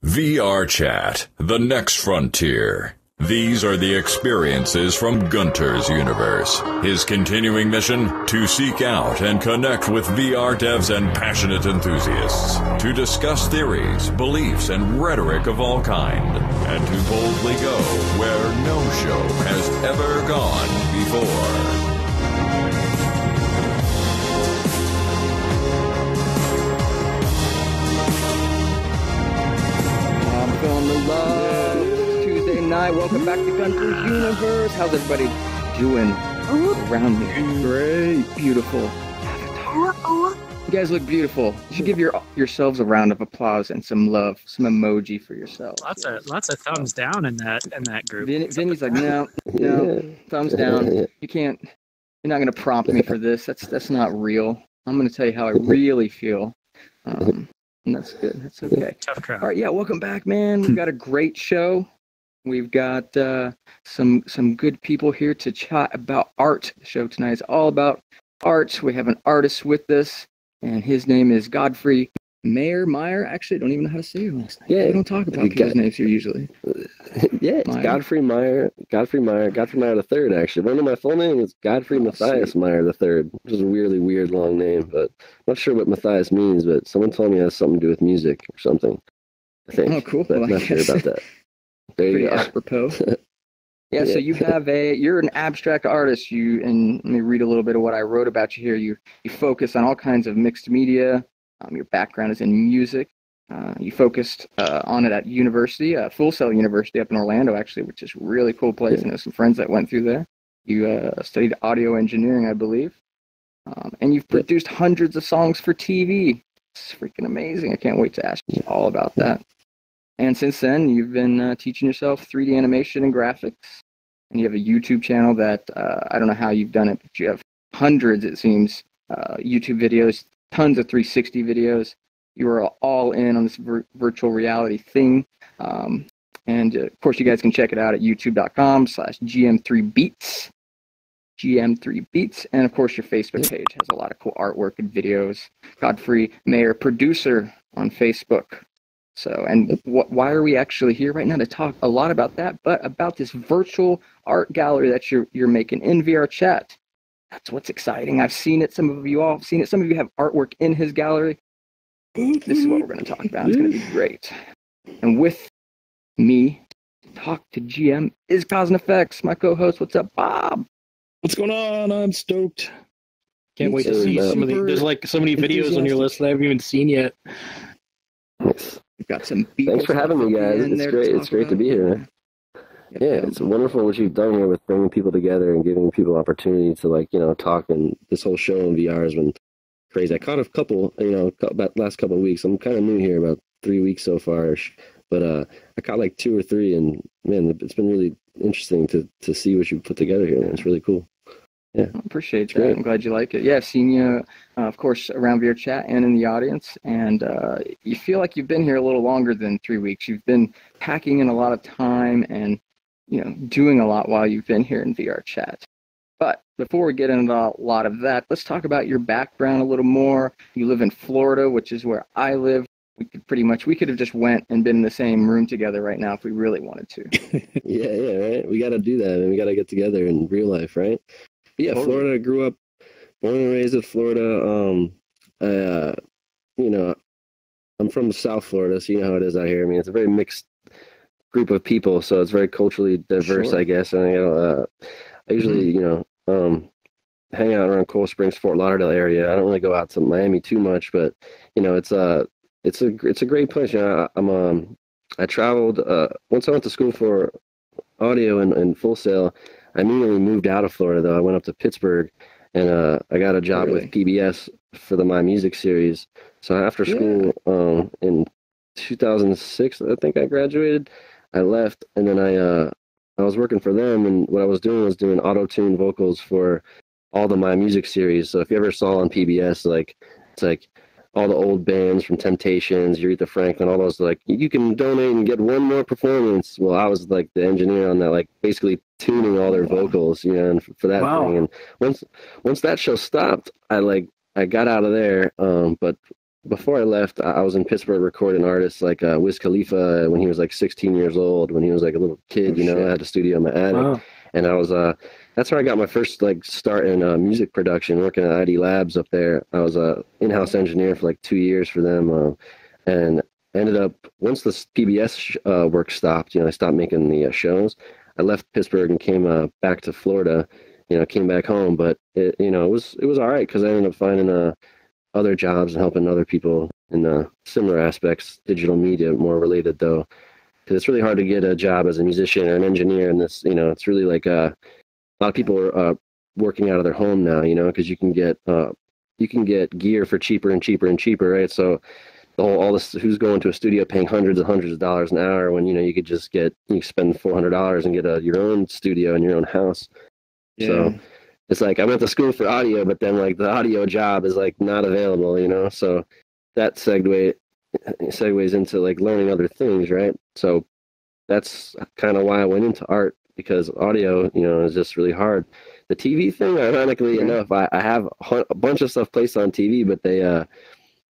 VRChat, the next frontier. These are the experiences from Gunters' universe. His continuing mission? To seek out and connect with VR devs and passionate enthusiasts. To discuss theories, beliefs, and rhetoric of all kind. And to boldly go where no show has ever gone before. On the love. It's Tuesday night. Welcome back to Gunters Universe. How's everybody doing around me? Great, beautiful avatar. You guys look beautiful. You should give yourselves a round of applause and some love, some emoji for yourselves. Lots of thumbs down in that group. Vinny's like, no, thumbs down. You're not gonna prompt me for this. That's not real. I'm gonna tell you how I really feel. And that's good. That's okay. Tough crowd. All right, yeah, welcome back, man. We've got a great show. We've got some good people here to chat about art. The show tonight is all about art. We have an artist with us, and his name is Godfrey Meyer. Actually, I don't even know how to say your last name. Yeah, we don't talk about people's names here usually. Yeah, it's Godfrey Meyer the Third. Actually, one of my full name is Godfrey Matthias Meyer the Third, which is a really weird long name, but I'm not sure what Matthias means. But someone told me it has something to do with music or something. I think. Oh, cool. But I'm not sure about that. There you go. Apropos. Yeah, so you're an abstract artist. And let me read a little bit of what I wrote about you here. You focus on all kinds of mixed media. Your background is in music. You focused on it at university, Full Sail University up in Orlando, actually, which is a really cool place. I know some friends that went through there. You studied audio engineering, I believe. And you've produced hundreds of songs for TV. It's freaking amazing. I can't wait to ask you all about that. And since then, you've been teaching yourself 3D animation and graphics. And you have a YouTube channel that, I don't know how you've done it, but you have hundreds, it seems, YouTube videos, tons of 360 videos. You are all in on this virtual reality thing. And of course, you guys can check it out at youtube.com/GM3Beats. GM3Beats. And of course, your Facebook page has a lot of cool artwork and videos. Godfrey Meyer, producer on Facebook. So, and why are we actually here right now to talk a lot about that, but about this virtual art gallery that you're making in VRChat. That's what's exciting. I've seen it. Some of you all have seen it. Some of you have artwork in his gallery. This is what we're going to talk about. It's going to be great. And with me, talk to GM is Cause and Effects, my co-host. What's up, Bob? What's going on? I'm stoked. Can't wait to see some of the. There's like so many videos on your list that I haven't even seen yet. Nice. We've got some people. Thanks for having me, guys. It's great. It's great to be here. Yeah, it's wonderful what you've done here with bringing people together and giving people opportunity to talk. And this whole show in VR has been crazy. I caught a couple, about last couple of weeks. I'm kind of new here, about 3 weeks so far, but I caught like 2 or 3, and man, it's been really interesting to see what you've put together here. Man. It's really cool. Yeah, I appreciate that. Great. I'm glad you like it. Yeah, I've seen you, of course, around VRChat and in the audience, and you feel like you've been here a little longer than 3 weeks. You've been packing in a lot of time and doing a lot while you've been here in VRChat. But before we get into a lot of that, let's talk about your background a little more. You live in Florida, which is where I live. We could have just went and been in the same room together right now if we really wanted to. yeah, right. We got to do that, and we got to get together in real life, right? But yeah, totally. Florida. I grew up, born and raised in Florida. I'm from South Florida, so you know how it is out here. I mean, it's a very mixed group of people, so it's very culturally diverse, sure. I guess. And I usually, hang out around Coral Springs, Fort Lauderdale area. I don't really go out to Miami too much, but it's a great place. I traveled once I went to school for audio in Full Sail. I immediately moved out of Florida, though. I went up to Pittsburgh, and I got a job with PBS for the My Music series. So after school, in 2006, I think I graduated. I left, and then I was working for them, and what I was doing auto-tune vocals for all the My Music series. So if you ever saw on PBS, it's like all the old bands from Temptations, Aretha Franklin, all those, you can donate and get one more performance. Well, I was the engineer on that, basically tuning all their vocals, and for that thing. And once that show stopped, I got out of there. But before I left, I was in Pittsburgh recording artists like Wiz Khalifa when he was like 16 years old, when he was like a little kid, you know, I had a studio in my attic. Wow. And I was, that's where I got my first like start in music production, working at ID Labs up there. I was a in-house engineer for like 2 years for them. And ended up, once the PBS work stopped, you know, I stopped making the shows. I left Pittsburgh and came back to Florida, you know, came back home, but it, you know, it was all right, because I ended up finding other jobs and helping other people in similar aspects, digital media, more related though, because it's really hard to get a job as a musician or an engineer in this. You know, it's really like a lot of people are working out of their home now, you know, because you can get gear for cheaper and cheaper and cheaper, right? So all this, who's going to a studio paying hundreds and hundreds of dollars an hour when, you know, you could just you spend $400 and get your own studio in your own house. Yeah. So it's like I went to school for audio, but then like the audio job is like not available, you know. So that segues into like learning other things, right? So that's kind of why I went into art, because audio, you know, is just really hard. The TV thing, ironically enough, I have a bunch of stuff placed on TV, but they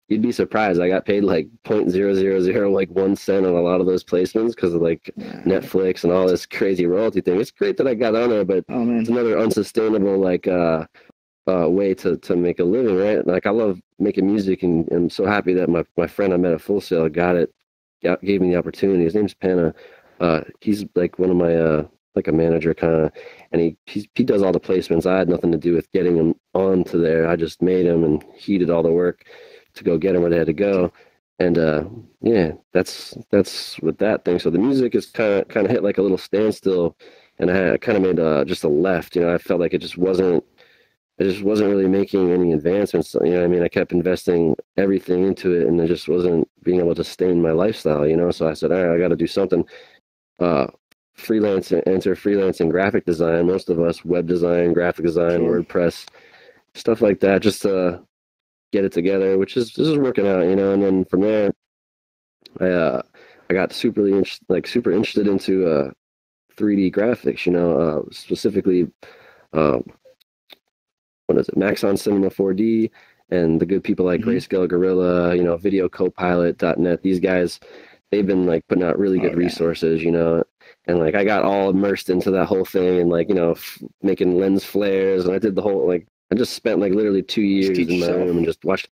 you'd be surprised. I got paid like 0.000 like 1 cent on a lot of those placements because of like Netflix and all this crazy royalty thing. It's great that I got on there, but it's another unsustainable like way to make a living, right? Like I love making music, and I'm so happy that my friend I met at Full Sail gave me the opportunity. His name's Panna. He's like one of my like a manager kind of, and he does all the placements. I had nothing to do with getting him onto there. I just made him, and he did all the work to go get them where they had to go. And yeah, that's with that thing. So the music is kind of hit like a little standstill, and I kind of made just a left. You know, I felt like it just wasn't really making any advancements. You know what I mean? I kept investing everything into it, and it just wasn't being able to sustain my lifestyle, you know? So I said, all right, I got to do something. Freelancing graphic design, most of us, web design, graphic design, WordPress, stuff like that, just to get it together, which is working out, you know. And then from there, I got super interested into 3D graphics, you know, specifically what is it, Maxon Cinema 4D, and the good people like Grayscale Gorilla, you know, VideoCopilot.net. These guys, they've been like putting out really good resources, you know. And like I got all immersed into that whole thing, and like, you know, making lens flares, and I did the whole, like, I just spent like literally 2 years in my room and just watched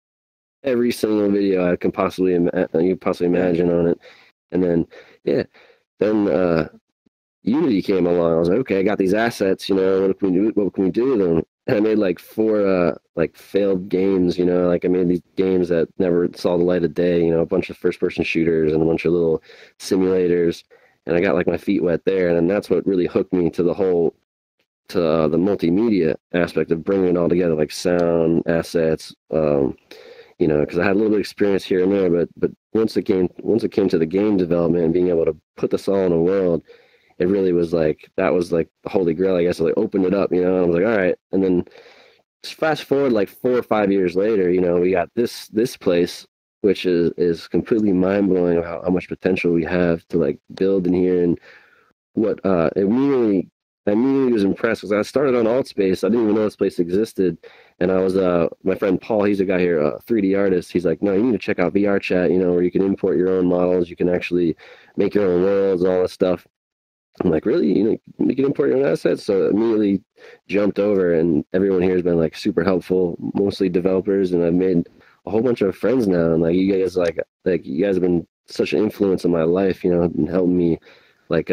every single video I can possibly imagine on it. And then Unity came along. I was like, okay, I got these assets, you know, what can we do with them? And I made like 4 like failed games, you know, like I made these games that never saw the light of day, you know, a bunch of first-person shooters and a bunch of little simulators, and I got like my feet wet there. And then that's what really hooked me to the the multimedia aspect of bringing it all together, like sound, assets, you know, because I had a little bit of experience here and there, but once it came to the game development and being able to put this all in a world, it really was like, that was like the holy grail, I guess. I like opened it up, you know, and I was like, all right. And then just fast forward like 4 or 5 years later, you know, we got this place, which is completely mind-blowing of how much potential we have to like build in here. And what I immediately was impressed because I started on Altspace. I didn't even know this place existed. And I was, my friend Paul, he's a guy here, a 3D artist. He's like, no, you need to check out VRChat, you know, where you can import your own models. You can actually make your own worlds, all this stuff. I'm like, really? You know, you can import your own assets? So immediately jumped over, and everyone here has been like super helpful, mostly developers. And I've made a whole bunch of friends now. And like, you guys, like you guys have been such an influence in my life, you know, and helped me like,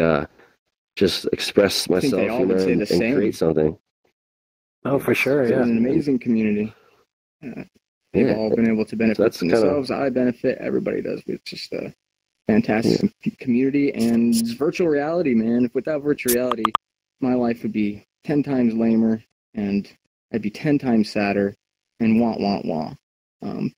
just express myself, you know, and create something. Oh, for sure. It's yeah. an amazing community. They've all been able to benefit themselves. I benefit. Everybody does. It's just a fantastic community, and it's virtual reality, man. If without virtual reality, my life would be 10 times lamer, and I'd be 10 times sadder, and wah.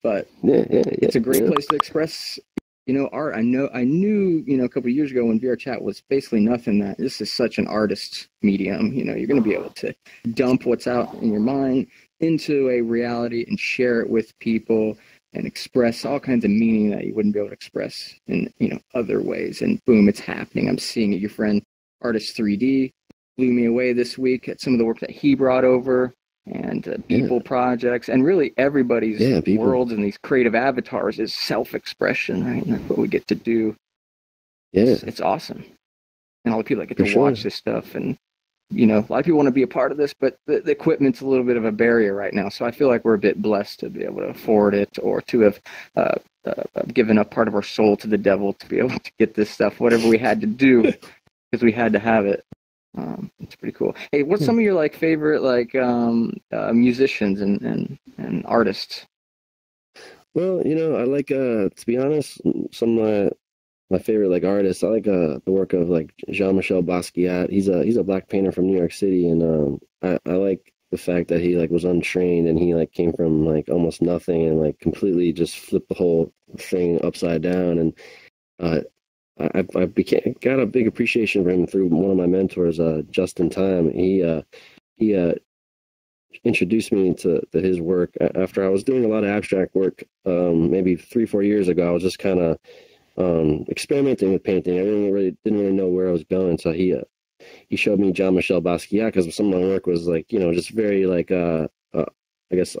But it's a great place to express, you know, art. I knew, you know, a couple of years ago when VRChat was basically nothing, that this is such an artist medium. You know, you're going to be able to dump what's out in your mind into a reality and share it with people and express all kinds of meaning that you wouldn't be able to express in, you know, other ways. And boom, it's happening. I'm seeing it. Your friend Artist 3D blew me away this week at some of the work that he brought over. and people projects, and really everybody's worlds and these creative avatars is self-expression, right? And that's what we get to do. Yeah, it's awesome, and all the people that get to watch this stuff, and a lot of people want to be a part of this, but the equipment's a little bit of a barrier right now. So I feel like we're a bit blessed to be able to afford it, or to have given up part of our soul to the devil to be able to get this stuff, whatever we had to do, because we had to have it. It's pretty cool. Hey, what's some of your favorite musicians and artists? Well, I like to be honest, some of my favorite artists. I like the work of Jean-Michel Basquiat. He's a black painter from New York City, and I like the fact that he was untrained, and he came from almost nothing, and completely just flipped the whole thing upside down. And I got a big appreciation for him through one of my mentors, Justin Time. He introduced me to his work after I was doing a lot of abstract work. Maybe 3-4 years ago, I was just kind of experimenting with painting. I didn't really know where I was going. So he showed me Jean-Michel Basquiat, because some of my work was just very I guess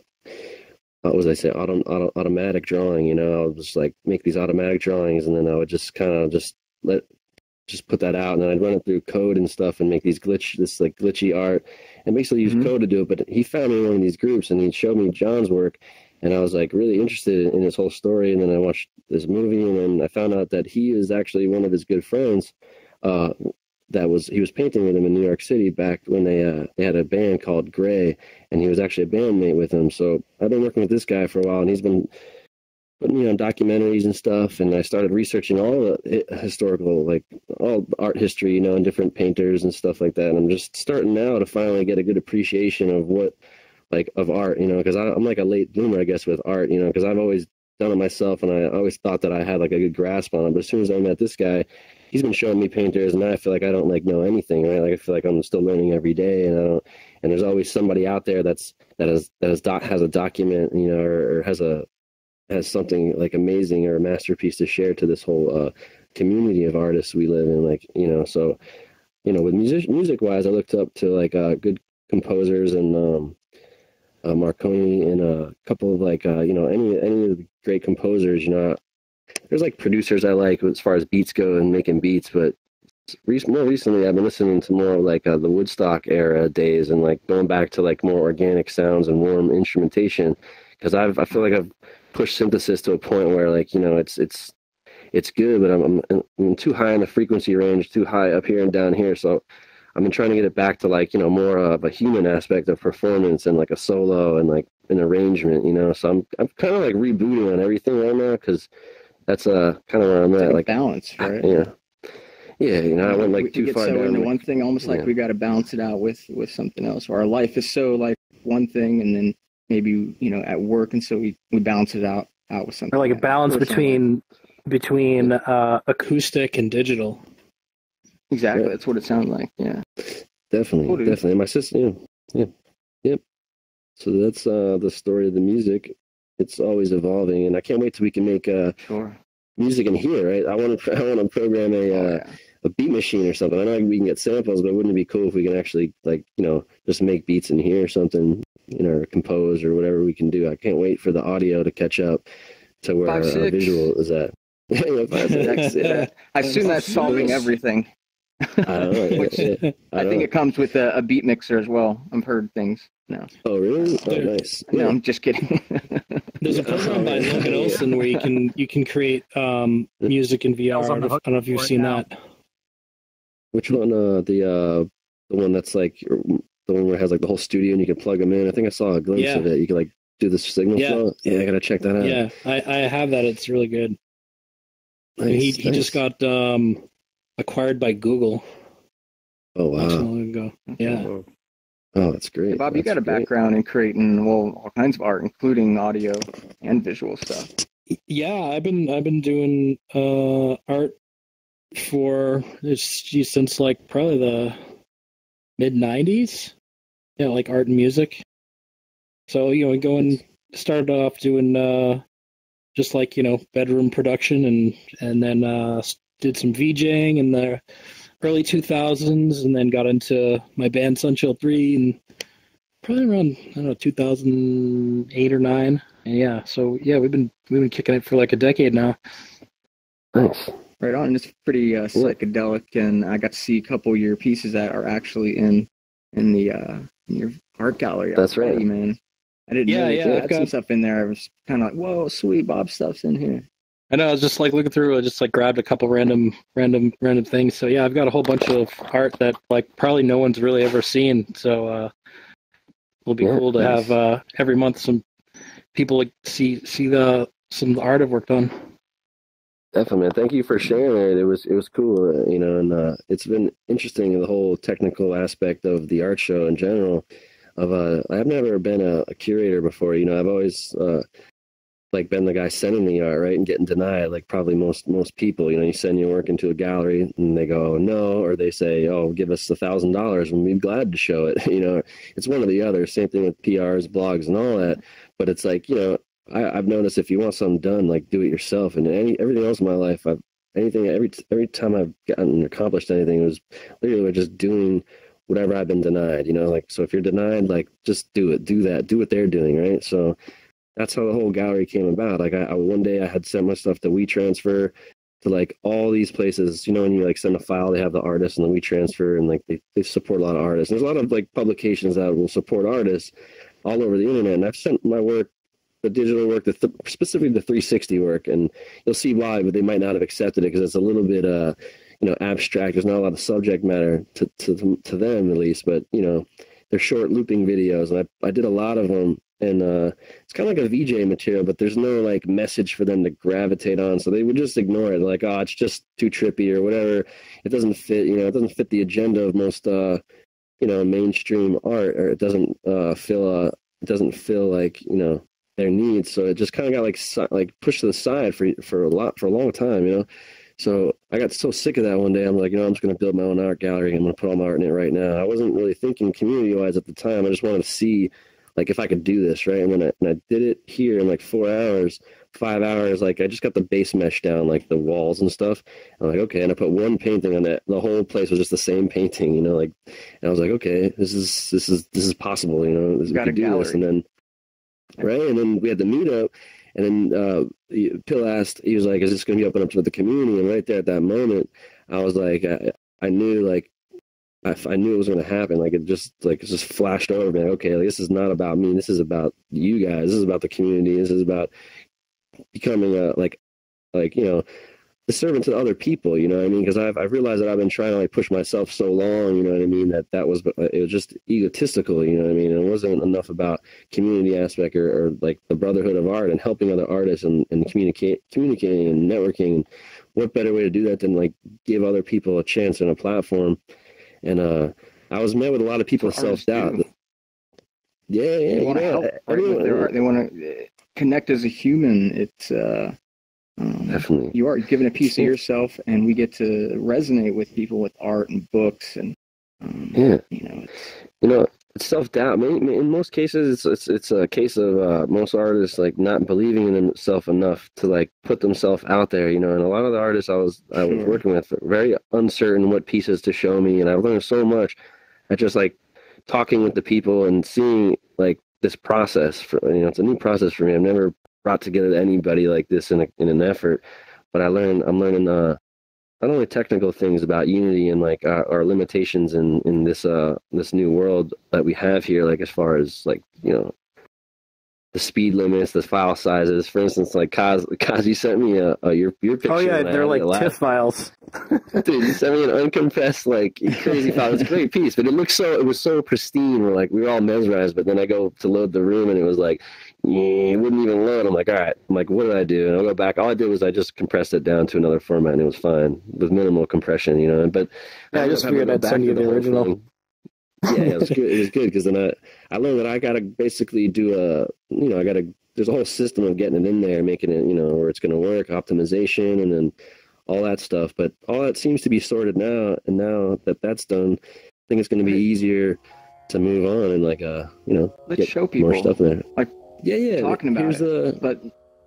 what was I say, automatic drawing. I would just make these automatic drawings, and then I would just kind of just put that out, and then I'd run it through code and stuff and make these glitchy art, and basically use code to do it. But he found me in one of these groups, and he showed me John's work, and I was really interested in his whole story. And then I watched this movie, and then I found out that he is actually one of his good friends. He was painting with him in New York City back when they had a band called Gray, and he was actually a bandmate with him. So I've been working with this guy for a while, and he's been putting me on documentaries and stuff. And I started researching all the historical, all art history, and different painters and stuff like that. And I'm just starting now to finally get a good appreciation of what, of art, because I'm a late bloomer, I guess, with art, because I've always done it myself, and I always thought that I had a good grasp on it. But as soon as I met this guy, he's been showing me painters, and now I feel like I don't know anything, right? I feel like I'm still learning every day, and there's always somebody out there that has a document, or has something amazing or a masterpiece to share to this whole community of artists we live in, So, with music wise, I looked up to good composers, and Marconi, and a couple of any of the great composers. There's producers I like as far as beats go and making beats, but more recently I've been listening to more of the Woodstock era days, and going back to more organic sounds and warm instrumentation, because I feel like I've pushed synthesis to a point where it's good, but I'm too high in the frequency range, too high up here and down here. So I've been trying to get it back to more of a human aspect of performance, and a solo, and an arrangement, So I'm kind of rebooting on everything right now, because that's kind of where I'm at. Balance, right? Yeah. I went too far down into one thing, almost we got to balance it out with something else. Or our life is so one thing, and then maybe at work, and so we balance it out with something. Or a balance between acoustic and digital. Exactly, that's what it sounds like. Yeah, definitely. My sister, yep. So that's the story of the music. It's always evolving, and I can't wait till we can make music in here. Right? I want to program a beat machine or something. I know we can get samples, but wouldn't it be cool if we can actually just make beats in here or something, or compose or whatever we can do. I can't wait for the audio to catch up to where our visual is at. 5, 6. Yeah. I assume that's solving everything. I don't know. I think it comes with a beat mixer as well. I've heard things. No. Oh, really? Oh, nice. No, I'm just kidding. There's a program by Logan Olson where you can create music in VR. I don't know if you've seen that. Which one? The one that's the one where it has the whole studio and you can plug them in. I think I saw a glimpse of it. You can do the signal flow. Yeah, I gotta check that out. Yeah, I have that. It's really good. Nice, he just got acquired by Google. Oh wow! Not so long ago. Yeah. Oh, that's great. Hey, Bob, you got a background in creating all kinds of art, including audio and visual stuff. Yeah, I've been doing art since probably the mid '90s. Yeah, art and music. So started off doing just bedroom production, and then did some VJing in the early 2000s, and then got into my band Sunchill 3, and probably around, I don't know, 2008 or 9. And yeah, so yeah, we've been kicking it for like a decade now. Nice. Right on. It's pretty psychedelic, and I got to see a couple of your pieces that are actually in your art gallery. That's right, man. I didn't know you had some stuff in there. I was kind of like, whoa, sweet, Bob stuff's in here. I know. I was just like looking through. I just like grabbed a couple random things. So yeah, I've got a whole bunch of art that like probably no one's really ever seen. So it'll be cool to have every month some people like see some art I've worked on. Definitely, man. Thank you for sharing it. It was cool, and it's been interesting, the whole technical aspect of the art show in general. I've never been a curator before. I've always like been the guy sending the art, right, and getting denied, like probably most people. You send your work into a gallery and they go no, or they say, oh, give us $1,000 and we'd be glad to show it. It's one or the other. Same thing with PRs, blogs, and all that. But it's like, I've noticed if you want something done, like do it yourself. And everything else in my life, every time I've gotten accomplished anything, it was literally just doing whatever I've been denied. Like, so if you're denied, like just do it, do that, do what they're doing, right? So that's how the whole gallery came about. Like one day I had sent my stuff to WeTransfer to like all these places. When you like send a file, they have the artist and the WeTransfer, and like they support a lot of artists. There's a lot of like publications that will support artists all over the internet, and I've sent my work, the digital work, specifically the 360 work, and you'll see why, but they might not have accepted it because it's a little bit, abstract. There's not a lot of subject matter to them, at least, but, they're short looping videos, and I did a lot of them, and it's kind of like a VJ material, but there's no, like, message for them to gravitate on, so they would just ignore it, like, oh, it's just too trippy or whatever. It doesn't fit, it doesn't fit the agenda of most, mainstream art, or it doesn't feel like, their needs, so it just kind of got like pushed to the side for a long time, So I got so sick of that one day. I'm like, I'm just going to build my own art gallery. I'm going to put all my art in it right now. I wasn't really thinking community wise at the time. I just wanted to see like if I could do this, right? And then I did it here in like 4 hours, 5 hours. Like I just got the base mesh down, like the walls and stuff. I'm like, okay, and I put one painting on it. The whole place was just the same painting, and I was like, okay, this is possible, we could do this, and then. Right, and then we had the meetup, and then Pill asked, he was like, "Is this going to be open up to the community?" And right there at that moment, I was like, I knew, like, I knew it was going to happen. Like it just flashed over me. Like, okay, like, this is not about me. This is about you guys. This is about the community. This is about becoming a the servant to other people, you know what I mean? Because I've realized that I've been trying to like push myself so long, you know what I mean, that was it was just egotistical, you know what I mean? And it wasn't enough about community aspect or like the brotherhood of art and helping other artists and communicating and networking. What better way to do that than like give other people a chance and a platform? And I was met with a lot of people self-doubt. Yeah, they want to help with their art. They want to connect as a human. It's definitely, you are giving a piece of yourself, and we get to resonate with people with art and books, and it's self-doubt. In most cases, it's a case of most artists like not believing in themselves enough to like put themselves out there, you know. And a lot of the artists I was working with were very uncertain what pieces to show me, and I've learned so much at just like talking with the people and seeing like this process. It's a new process for me. I've never brought together anybody like this in an effort, but I'm learning not only technical things about Unity and like our limitations in this new world that we have here, like as far as like the speed limits, the file sizes. For instance, like Kaz, you sent me your picture. Oh yeah, they're like TIFF files. Dude, you sent me an uncompressed like crazy file. It's a great piece, but it was so pristine. We were all mesmerized. But then I go to load the room, and it was like it wouldn't even load. I'm like, all right. I'm like, what did I do? And I'll go back. All I did was I just compressed it down to another format, and it was fine with minimal compression, But I just figured I'd send you the original. Yeah, it was good. It was good because then I learned that I got to basically do there's a whole system of getting it in there, making it, where it's going to work, optimization, and then all that stuff. But all that seems to be sorted now. And now that that's done, I think it's going to be easier to move on and let's get show people more stuff in there. Like talking about it. But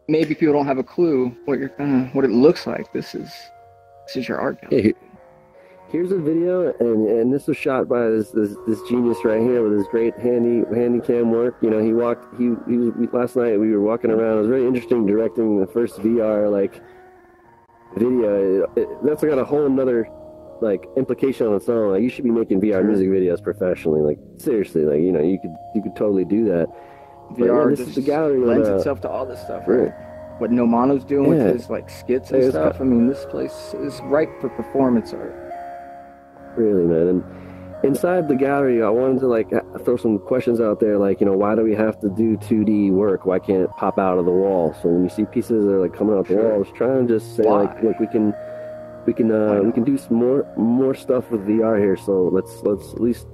maybe people don't have a clue what it looks like. This is your art gallery. here's a video, and this was shot by this genius right here with his great handy cam work. You know, he was last night we were walking around. It was very interesting directing the first VR like video. That's got a whole another like implication on its own. Like, you should be making VR music videos professionally. Like, seriously, like, you know, you could totally do that. VR, this is the gallery lends itself to all this stuff, right? What Nomano's doing with his like skits and stuff. I mean, this place is ripe for performance art. Really, man. And inside the gallery, I wanted to like throw some questions out there, like, you know, why do we have to do 2D work? Why can't it pop out of the wall? So when you see pieces that are like coming out the wall, I was trying to just say, like, look, we can do some more stuff with VR here. So let's at least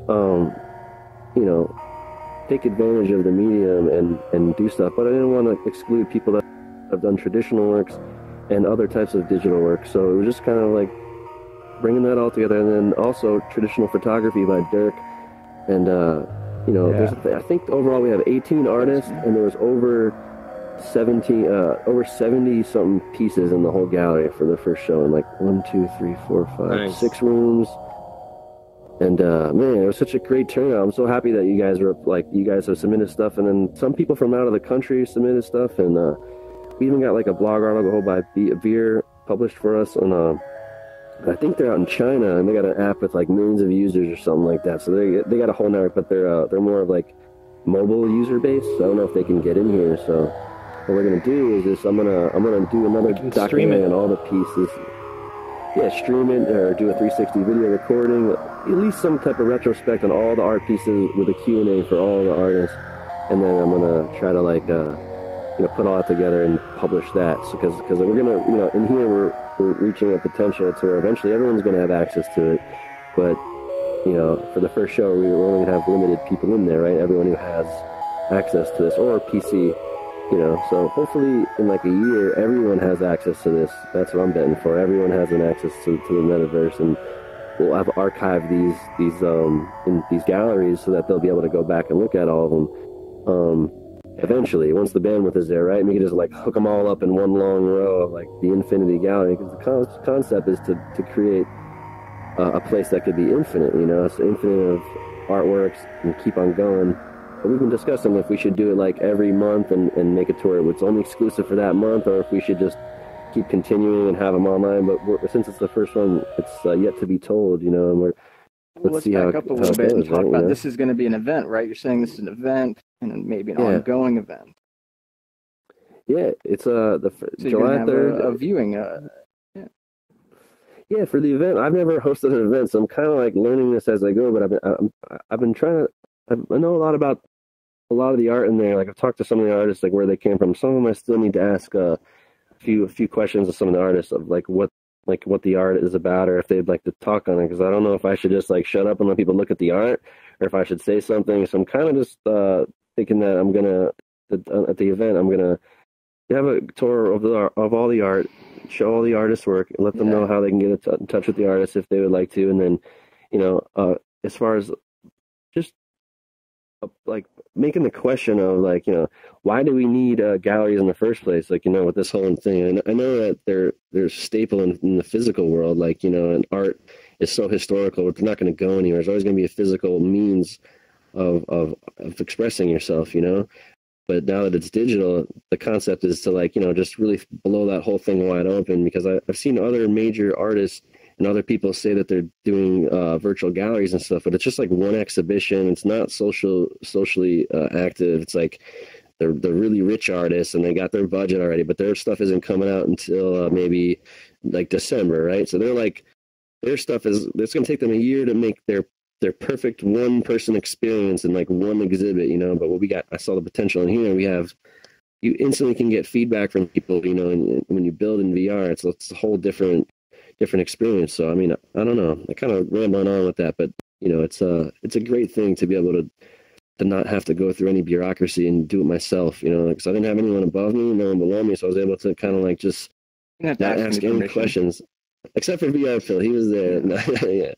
you know, take advantage of the medium and do stuff. But I didn't want to exclude people that have done traditional works and other types of digital work. So it was just kind of like bringing that all together. And then also traditional photography by Dirk. And, you know, I think overall we have 18 artists, and there was over 70 something pieces in the whole gallery for the first show. And like 6 rooms. And man, it was such a great turnout. I'm so happy that you guys have submitted stuff, and then some people from out of the country submitted stuff, and we even got like a blog article by Veer published for us, and I think they're out in China, and they got an app with like millions of users or something like that. So they got a whole network, but they're more of like mobile user base. So I don't know if they can get in here. So what we're gonna do is this: I'm gonna do another documentary on all the pieces. Yeah, stream it or do a 360 video recording, at least some type of retrospect on all the art pieces with a Q&A for all the artists, and then I'm gonna try to like you know, put all that together and publish that. So because we're gonna, you know, in here we're reaching a potential to where eventually everyone's gonna have access to it, but you know, for the first show we're only gonna have limited people in there, right? Everyone who has access to this or PC. You know, so hopefully in like a year, everyone has access to this. That's what I'm betting for. Everyone has an access to the metaverse, and we'll have archived these in these galleries so that they'll be able to go back and look at all of them. Eventually, once the bandwidth is there, right? And we can just like hook them all up in one long row of like the infinity gallery, because the concept is to create a place that could be infinite. You know, it's infinite of artworks and keep on going. But we've been discussing if we should do it like every month and make a tour it's only exclusive for that month, or if we should just keep continuing and have them online. But since it's the first one, it's yet to be told, you know, and let's see back up a little bit and talk about this is going to be an event, right? You're saying this is an event and maybe an ongoing event. Yeah, it's July 3rd. A viewing. Yeah, for the event, I've never hosted an event, so I'm kind of like learning this as I go. But I've been trying to. I know a lot about a lot of the art in there. Like, I've talked to some of the artists, like where they came from. Some of them I still need to ask a few questions of some of the artists of like what the art is about, or if they'd like to talk on it. Because I don't know if I should just like shut up and let people look at the art, or if I should say something. So I'm kind of just thinking that I'm gonna at the event I'm gonna have a tour of all the art, show all the artists' work, and let them know how they can get in touch with the artists if they would like to. And then, you know, as far as just like making the question of like, you know, why do we need galleries in the first place? Like, you know, with this whole thing, and I know that they're staple in the physical world, like, you know, and art is so historical, it's not going to go anywhere. There's always going to be a physical means of expressing yourself, you know. But now that it's digital, the concept is to like, you know, just really blow that whole thing wide open, because I've seen other major artists and other people say that they're doing virtual galleries and stuff, but it's just like one exhibition. It's not socially active. It's like they're really rich artists and they got their budget already, but their stuff isn't coming out until maybe like December, right? So they're like, their stuff it's going to take them a year to make their perfect one-person experience in like one exhibit, you know. But what we got, I saw the potential in here. You instantly can get feedback from people, you know, and when you build in VR, it's a whole different experience. So I mean, I don't know, I kind of rambling on with that, but you know, it's a great thing to be able to not have to go through any bureaucracy and do it myself, you know, because I didn't have anyone above me, no one below me, so I was able to kind of like just not ask any questions, except for VR Phil. He was there. Yeah,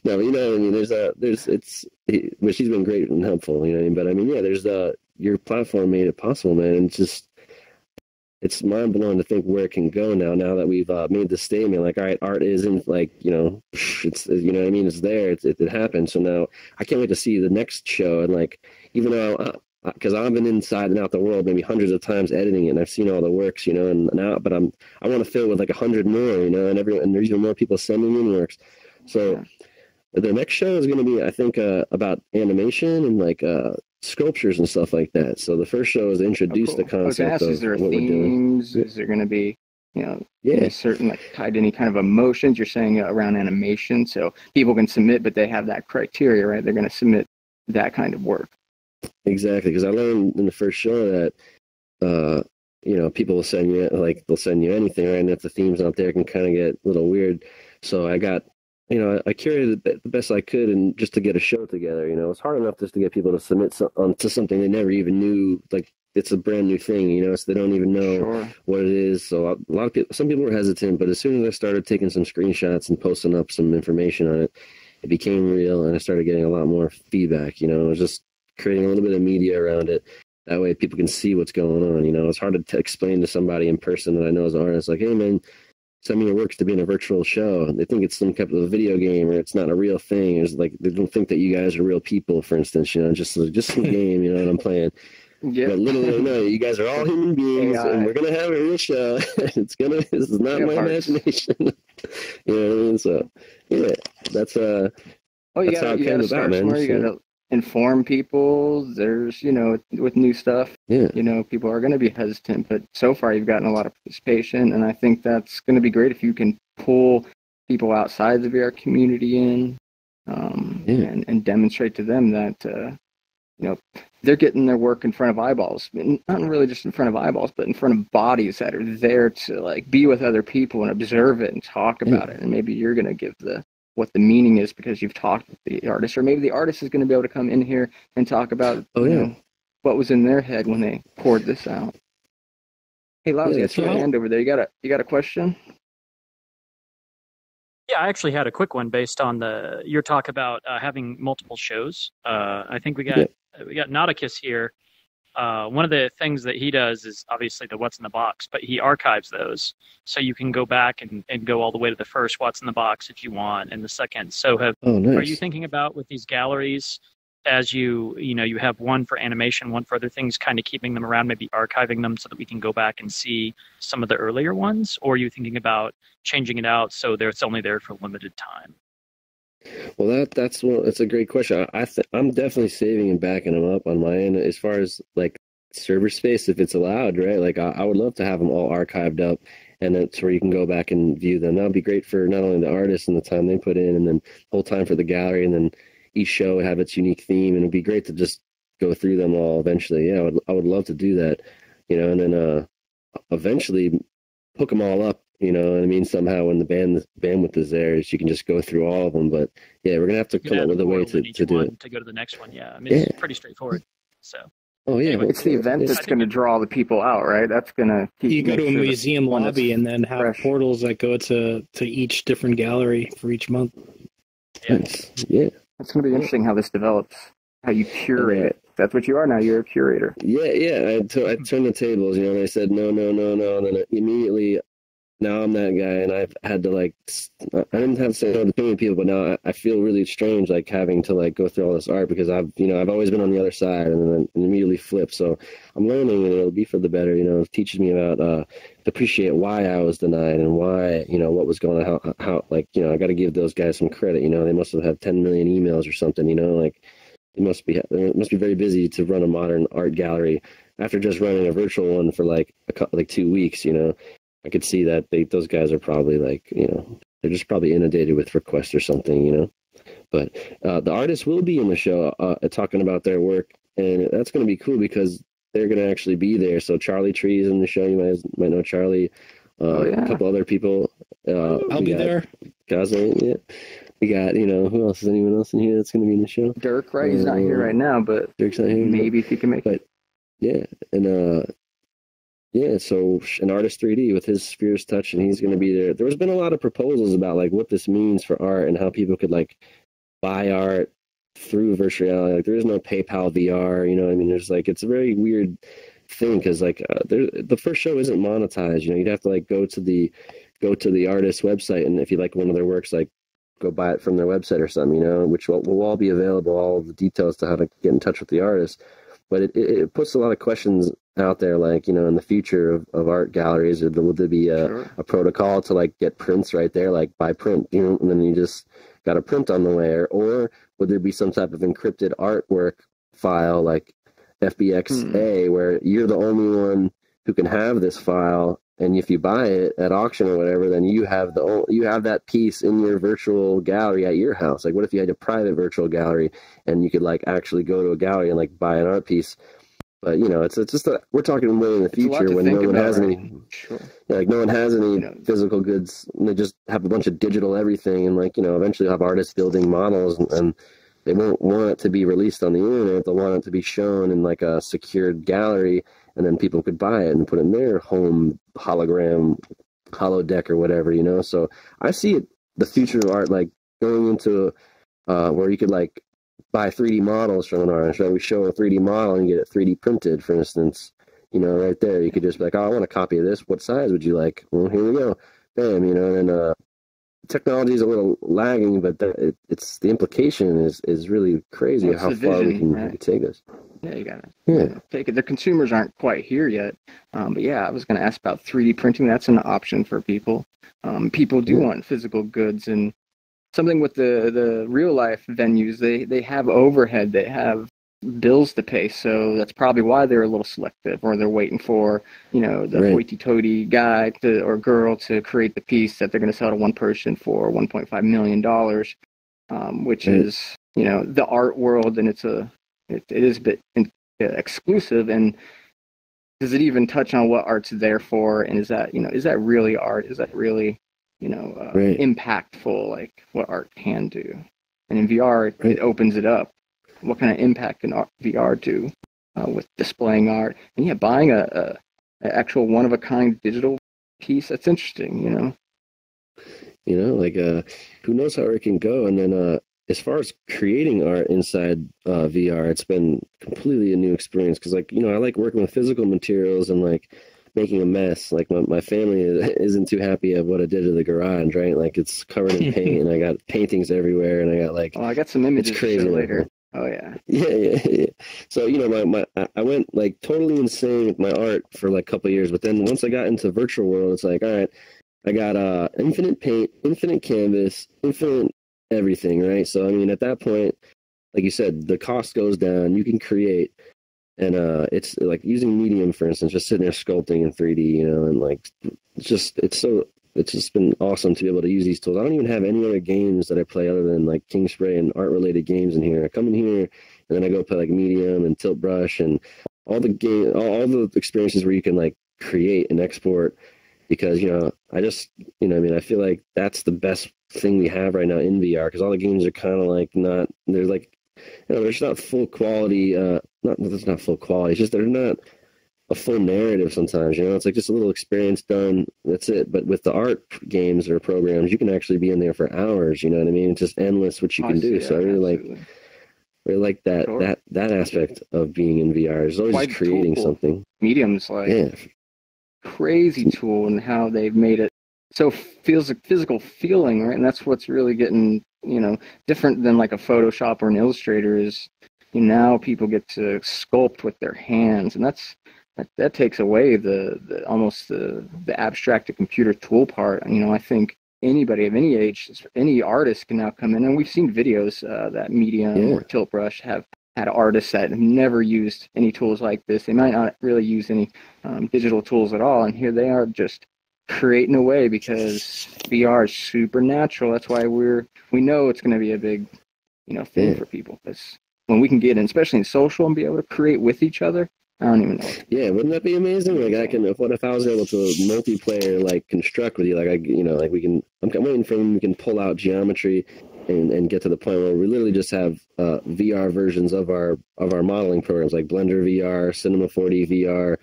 no, but you know what I mean. But she's been great and helpful, you know what I mean. But I mean, yeah, there's your platform made it possible, man, and just it's mind blowing to think where it can go now that we've made the statement, like, all right, art isn't like, it's, what I mean, it's there, it happened. So now I can't wait to see the next show. And like, even though because I've been inside and out the world maybe hundreds of times editing it, and I've seen all the works, and now, but I want to fill it with like 100 more, and there's even more people sending in works. So the next show is going to be, I think, about animation and like sculptures and stuff like that. So the first show is to introduce the concept of is there what themes? we're doing. Is there going to be, certain like tied to any kind of emotions? You're saying around animation, so people can submit, but they have that criteria, right? They're going to submit that kind of work. Exactly, because I learned in the first show that people will send you they'll send you anything, right? And if the theme's not there, it can kind of get a little weird. So I got, I curated it the best I could, and just to get a show together. It's hard enough just to get people to submit to something they never even knew, like it's a brand new thing, so they don't even know what it is. So a lot of people, some people were hesitant, but as soon as I started taking some screenshots and posting up some information on it, it became real, and I started getting a lot more feedback. It was just creating a little bit of media around it. That way people can see what's going on. It's hard to explain to somebody in person that I know as an artist, like, hey man, send me your works to be in a virtual show. They think it's some kind of a video game, or it's not a real thing. It's like, they don't think that you guys are real people, for instance, just some game, that I'm playing. Yeah. But little no, you guys are all human beings, and we're gonna have a real show. This is not my imagination. You know what I mean? So yeah, that's how it came about, man. You gotta inform people. There's, with new stuff, people are going to be hesitant, but so far you've gotten a lot of participation, and I think that's going to be great if you can pull people outside the VR community in, and demonstrate to them that, they're getting their work in front of eyeballs, not really just in front of eyeballs, but in front of bodies that are there to like be with other people and observe it and talk about it. And maybe you're going to give what the meaning is because you've talked with the artist, or maybe the artist is going to be able to come in here and talk about what was in their head when they poured this out. Hey, Lousy, I see your hand over there. You got a question? Yeah, I actually had a quick one based on your talk about having multiple shows. I think we got Nauticus here. One of the things that he does is obviously the What's in the Box, but he archives those. So you can go back and go all the way to the first What's in the Box if you want, and the second. So nice. Are you thinking about with these galleries, as you have one for animation, one for other things, kind of keeping them around, maybe archiving them so that we can go back and see some of the earlier ones? Or are you thinking about changing it out so it's only there for a limited time? Well, that's a great question. I'm definitely saving and backing them up on my end as far as like server space, if it's allowed, right? Like I would love to have them all archived up, and that's where you can go back and view them. That would be great for not only the artists and the time they put in, and then the whole time for the gallery, and then each show would have its unique theme, and it'd be great to just go through them all eventually. Yeah, I would love to do that, and then eventually hook them all up. You know what I mean? Somehow when the bandwidth is there, you can just go through all of them. But yeah, we're gonna have to come up with a way to do it. To go to the next one, yeah. I mean, it's pretty straightforward. So. Oh yeah, anyway, it's the event that's going to draw the people out, right? That's going to keep. You go to a museum lobby and then have portals that go to each different gallery for each month. Yeah. Nice. Yeah. It's going to be interesting how this develops. How you curate it. That's what you are now. You're a curator. Yeah. I turned the tables, and I said no, and then immediately. Now I'm that guy, and I've had to I didn't have to say no to too many people, but now I feel really strange, having to go through all this art because I've always been on the other side and then immediately flip. So I'm learning, and it'll be for the better. It teaches me about to appreciate why I was denied and why what was going on. How I got to give those guys some credit. They must have had 10 million emails or something. They must be very busy to run a modern art gallery after just running a virtual one for 2 weeks. I could see that those guys are probably they're just probably inundated with requests or something, But the artists will be in the show talking about their work, and that's going to be cool because they're going to actually be there. So Charlie Tree is in the show. You might know Charlie. A couple other people. I'll be there. Gosling, yeah. We got, who else? Is anyone else in here that's going to be in the show? Dirk, right? He's not here right now, but Dirk's not here. Maybe if he can make it. Yeah, and yeah, so an artist 3D with his Sphere's Touch, and he's going to be there. There's been a lot of proposals about what this means for art and how people could buy art through virtual reality. There is no PayPal VR, There's it's a very weird thing, because like the first show isn't monetized. You know, you'd have to like go to the artist's website, and if you like one of their works, like go buy it from their website or something. You know, which will all be available, all the details to how to get in touch with the artist. But it puts a lot of questions out there, like, you know, in the future of art galleries, will there be a protocol to like get prints right there, like by print, you know, and then you just got a print on the way, or would there be some type of encrypted artwork file like FBXA where you're the only one who can have this file, and if you buy it at auction or whatever, then you have that piece in your virtual gallery at your house. Like, what if you had a private virtual gallery and you could like actually go to a gallery and like buy an art piece? But you know, it's just we're talking way in the future when no one has any, like no one has any physical goods. And they just have a bunch of digital everything, and like, you know, eventually have artists building models, and they won't want it to be released on the internet. They'll want it to be shown in like a secured gallery, and then people could buy it and put it in their home hologram, holodeck or whatever, you know. So I see the future of art like going into where you could like buy 3D models from an artist. Right? We show a 3D model and get it 3D printed, for instance. You know, right there, you could just be like, oh, I want a copy of this. What size would you like? Well, here we go. Bam, you know, and technology is a little lagging, but it's the implication is really crazy how far we can take this. Yeah, you got to take it. The consumers aren't quite here yet, but yeah, I was going to ask about 3D printing. That's an option for people. People do want physical goods, and something with the real life venues. They have overhead. They have bills to pay, so that's probably why they're a little selective, or they're waiting for, you know, the hoity-toity guy or girl to create the piece that they're going to sell to one person for $1.5 million, which is, you know, the art world, and it is a bit exclusive. And does it even touch on what art's there for? And is that really art? Is that really, you know, impactful, like what art can do? And in VR, it opens it up. What kind of impact can VR do with displaying art? And yeah, buying a actual one-of-a-kind digital piece, that's interesting, you know? You know, like, who knows how it can go? And then as far as creating art inside VR, it's been completely a new experience, because, like, you know, I like working with physical materials and, like, making a mess. Like, my family isn't too happy of what I did to the garage, right? Like, it's covered in paint, and I got paintings everywhere, and I got, like... Oh, I got some images it's crazy later. Oh, yeah. Yeah. So, you know, I went, like, totally insane with my art for, like, a couple of years, but then once I got into virtual world, it's like, all right, I got infinite paint, infinite canvas, infinite everything, right? So, I mean, at that point, like you said, the cost goes down, you can create, and it's like using medium, for instance, just sitting there sculpting in 3D, you know, and like it's just been awesome to be able to use these tools. I don't even have any other games that I play other than like King Spray and art related games in here. I come in here and then I go play like medium and tilt brush and all the experiences where you can like create and export, because, you know, I feel like that's the best thing we have right now in VR, because all the games are kind of like they're like, you know, there's not full quality, it's not full quality, it's just they're not a full narrative sometimes, you know, it's like just a little experience done, that's it. But with the art games or programs, you can actually be in there for hours, you know what I mean? It's just endless what you can do. So I really like that aspect of being in VR. There's always creating something. Medium's like crazy tool, and how they've made it so feels like physical feeling, right? And that's what's really getting, you know, different than like a Photoshop or an Illustrator is, you know, now people get to sculpt with their hands, and that takes away the almost the abstract to computer tool part. You know, I think anybody of any age, any artist can now come in, and we've seen videos that Medium or Tilt Brush have had artists that have never used any tools like this. They might not really use any digital tools at all, and here they are just creating away, because VR is super natural. That's why we know it's going to be a big, you know, thing for people. Because when we can get in, especially in social, and be able to create with each other, I don't even know. Yeah, wouldn't that be amazing? Like, what if I was able to multiplayer, like, construct with you? Like, I'm waiting for when we can pull out geometry and get to the point where we literally just have VR versions of our modeling programs, like Blender VR, Cinema 4D VR,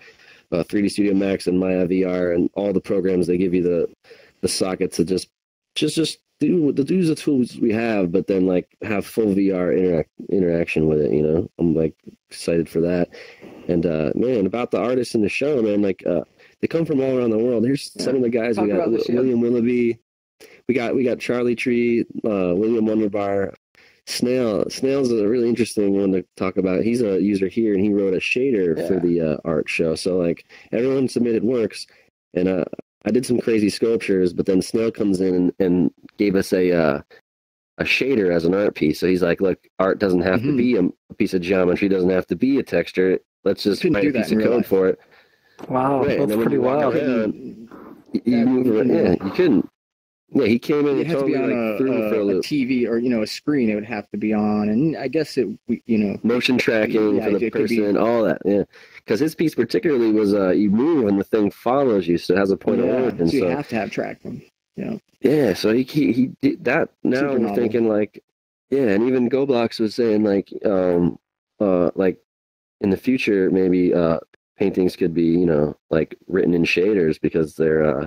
3D Studio Max, and Maya VR, and all the programs they give you the socket to just do the tools we have, but then like have full VR interaction with it. You know, I'm like excited for that. And man, about the artists in the show, man, like they come from all around the world. Here's some of the guys. We got William Willoughby. We got Charlie Tree, William Wonderbar. Snail's a really interesting one to talk about. He's a user here, and he wrote a shader for the art show. So like everyone submitted works, and I did some crazy sculptures, but then Snail comes in and gave us a shader as an art piece. So he's like, look, art doesn't have to be a piece of geometry, doesn't have to be a texture. Let's just write a piece of code for it. Wow, right. That's pretty wild. You couldn't. Yeah, he came in and totally threw me for a loop. A TV or a screen it would have to be on, and I guess motion tracking for the person, all that. Yeah, because his piece particularly was you move and the thing follows you, so it has a point of origin. So you have to have tracking. Yeah. Yeah, so he did that. Now I'm thinking like, and even GoBlocks was saying like in the future maybe paintings could be like written in shaders because they're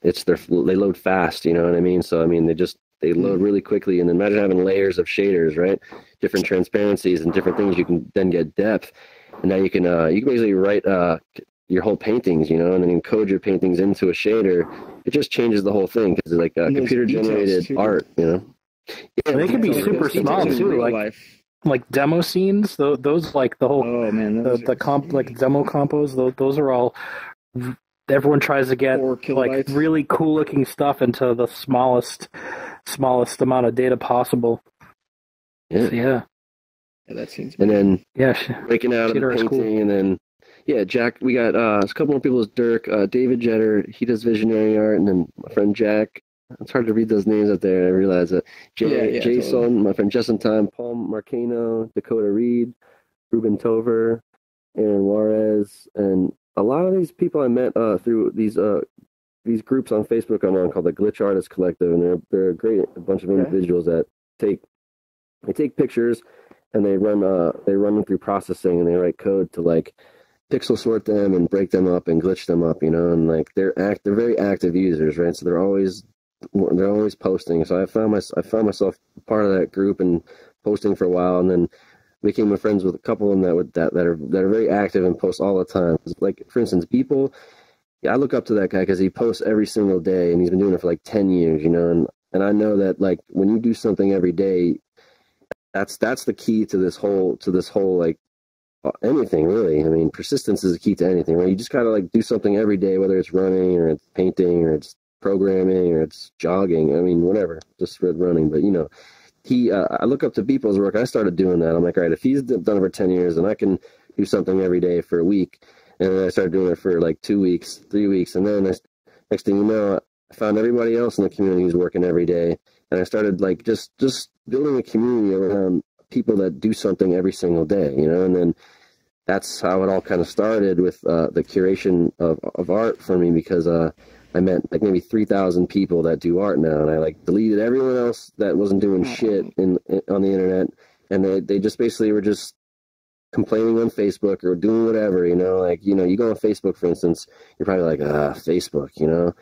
they load fast, you know what I mean? So I mean they load really quickly, and then imagine having layers of shaders, right? Different transparencies and different things. You can then get depth, and now you can basically write your whole paintings, and then encode your paintings into a shader. It just changes the whole thing because it's like computer generated art, Yeah, they can be super small too, like demo scenes. Those like the whole like demo compos. Those are all. Everyone tries to get like really cool looking stuff into the smallest amount of data possible. Yeah. So, yeah, that seems. And then breaking out of the painting, cool. And then Jack. We got a couple more people. Is Dirk, David Jetter. He does visionary art, and then my friend Jack. It's hard to read those names up there. I realize that. Jason, totally. My friend Justin Time, Paul Marcano, Dakota Reed, Ruben Tover, Aaron Juarez, and a lot of these people I met through these groups on Facebook I'm on called the Glitch Artist Collective, and they're a bunch of individuals that take pictures and they run them through processing, and they write code to like pixel sort them and break them up and glitch them up, and like they're very active users, right? So they're always posting. So I found myself part of that group and posting for a while, and then became friends with a couple of them that are very active and post all the time. Like for instance, I look up to that guy because he posts every single day, and he's been doing it for like 10 years, and I know that like when you do something every day, that's the key to this whole like anything really. I mean, persistence is the key to anything, right? You just gotta like do something every day, whether it's running or it's painting or it's programming or it's jogging. I mean, whatever, just running, but I look up to Beeple's work. I started doing that. I'm like, all right, if he's done it for 10 years, then I can do something every day for a week. And then I started doing it for like 2 weeks, 3 weeks. And then next thing you know, I found everybody else in the community who's working every day. And I started like just building a community around people that do something every single day, And then that's how it all kind of started with the curation of art for me, because I met like maybe 3,000 people that do art now, and I like deleted everyone else that wasn't doing shit on the internet, and they just basically were just complaining on Facebook or doing whatever, you go on Facebook, for instance, you're probably like, Facebook,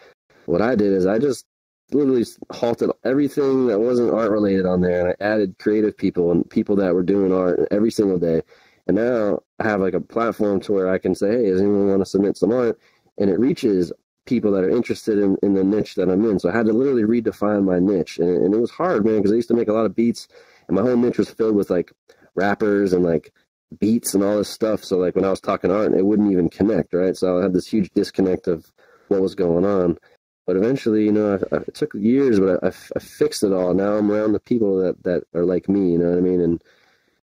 What I did is I just literally halted everything that wasn't art related on there, and I added creative people and people that were doing art every single day. And now I have like a platform to where I can say, hey, does anyone want to submit some art? And it reaches people that are interested in the niche that I'm in. So I had to literally redefine my niche, and it was hard, man, because I used to make a lot of beats, and my whole niche was filled with like rappers and like beats and all this stuff. So like when I was talking art, it wouldn't even connect, right? So I had this huge disconnect of what was going on. But eventually, it took years, but I fixed it all. Now I'm around the people that are like me, you know what I mean? And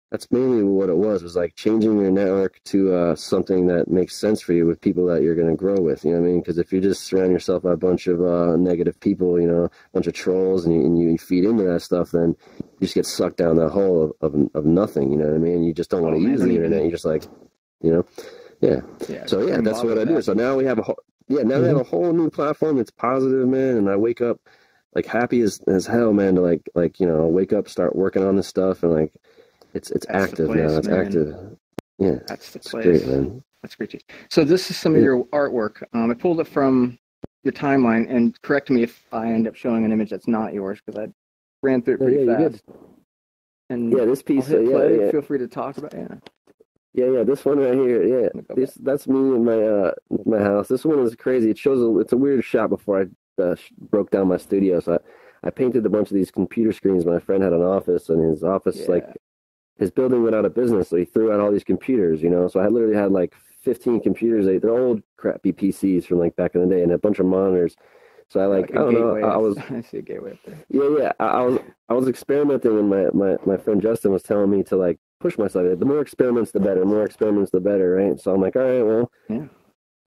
that's mainly what it was like changing your network to something that makes sense for you with people that you're going to grow with, you know what I mean? Because if you just surround yourself by a bunch of negative people, a bunch of trolls, and you feed into that stuff, then you just get sucked down that hole of nothing, you know what I mean? You just don't want to use the internet. You're just like, yeah. So yeah, that's what I do. So now we have we have a whole new platform that's positive, man, and I wake up like happy as hell, man, to like wake up, start working on this stuff, and like it's active now. It's active. Yeah, that's the place. Great, man. That's great. So this is some of your artwork. I pulled it from your timeline, and correct me if I end up showing an image that's not yours, because I ran through it pretty fast. And this piece. I'll hit play. Feel free to talk about it. Yeah, this one right here. Yeah, that's me in my house. This one is crazy. It's a weird shot before I broke down my studio. So I painted a bunch of these computer screens. My friend had an office, and his office his building went out of business, so he threw out all these computers. So I literally had like 15 computers. They're old crappy PCs from like back in the day, and a bunch of monitors. So I don't know. I was. I see a gateway up there. Yeah. I was experimenting, and my friend Justin was telling me to like push myself. The more experiments, the better. More experiments, the better, right? So I'm like, all right, well,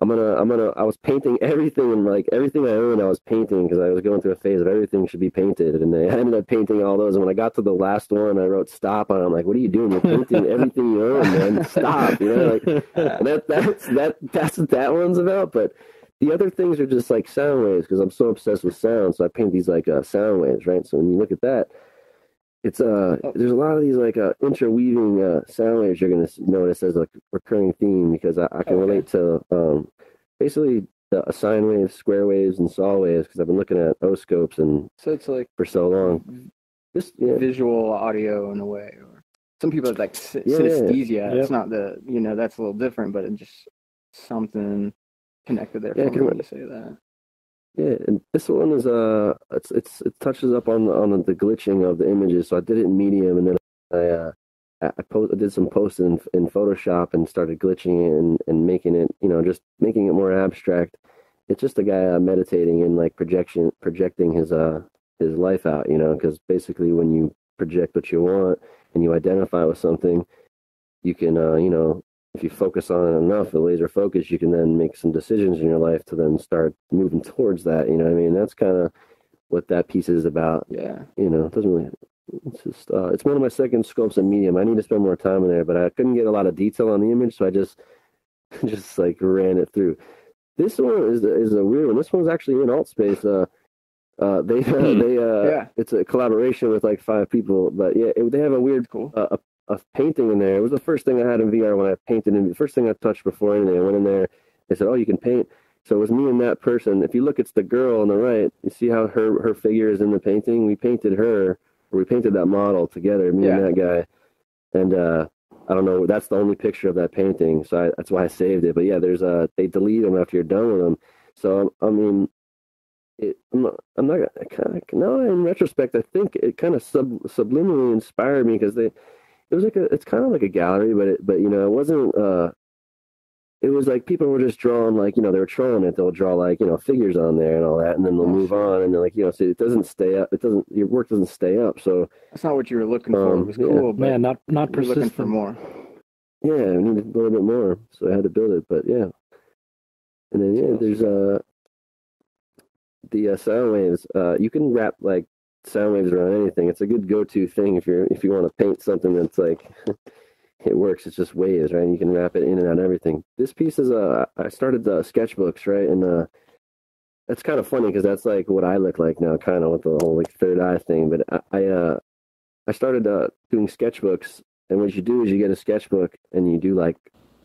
I'm gonna. I was painting everything, and like everything I owned, I was painting because I was going through a phase of everything should be painted, and I ended up painting all those. And when I got to the last one, I wrote stop on it. I'm like, what are you doing? You're painting everything you own, man. Stop. Like that's what that one's about. But the other things are just like sound waves because I'm so obsessed with sound. So I paint these like sound waves, right? So when you look at that. It's there's a lot of these like interweaving sound waves you're gonna notice as a recurring theme because I can relate to basically the sine waves, square waves, and saw waves because I've been looking at O-scopes and so it's like for so long. Just visual audio in a way, or some people have like synesthesia. Yeah. It's not that's a little different, but it's just something connected there. For me when you say that. Yeah, and this one is it touches up on the glitching of the images. So I did it in medium, and then I did some posting in Photoshop and started glitching it and making it just making it more abstract. It's just a guy meditating and like projecting his life out, because basically when you project what you want and you identify with something, you can if you focus on it enough, a laser focus, you can then make some decisions in your life to then start moving towards that. You know what I mean? That's kind of what that piece is about. Yeah. It doesn't really, it's just, it's one of my second scopes in medium. I need to spend more time in there, but I couldn't get a lot of detail on the image. So I just like ran it through. This one is a weird one. This one's actually in Altspace. It's a collaboration with like 5 people, but they have a weird, a painting in there. It was the first thing I had in VR when I painted in the first thing I touched before anything. I went in there, they said, oh, you can paint. So it was me and that person. If you look, it's the girl on the right. You see how her figure is in the painting? We painted that model together, me and that guy. And I don't know, that's the only picture of that painting. So that's why I saved it. But yeah, they delete them after you're done with them. So, I mean, I'm not now in retrospect, I think it kind of subliminally inspired me because it's kind of like a gallery, but it wasn't. It was like people were just drawing like they were trolling it. They'll draw like figures on there and all that, and then they'll move on and they're like so it doesn't stay up. Your work doesn't stay up. So that's not what you were looking for. It was cool, but not persistent. Looking for more. Yeah, I needed a little bit more, so I had to build it. But yeah, and then there's the sound waves. You can wrap like sound waves around anything. It's a good go-to thing if you want to paint something that's like it works. It's just waves, right? And you can wrap it in and out of everything. This piece is I started sketchbooks, right? And that's kind of funny because that's like what I look like now, kind of with the whole like third eye thing. But I started doing sketchbooks, and what you do is you get a sketchbook and you do like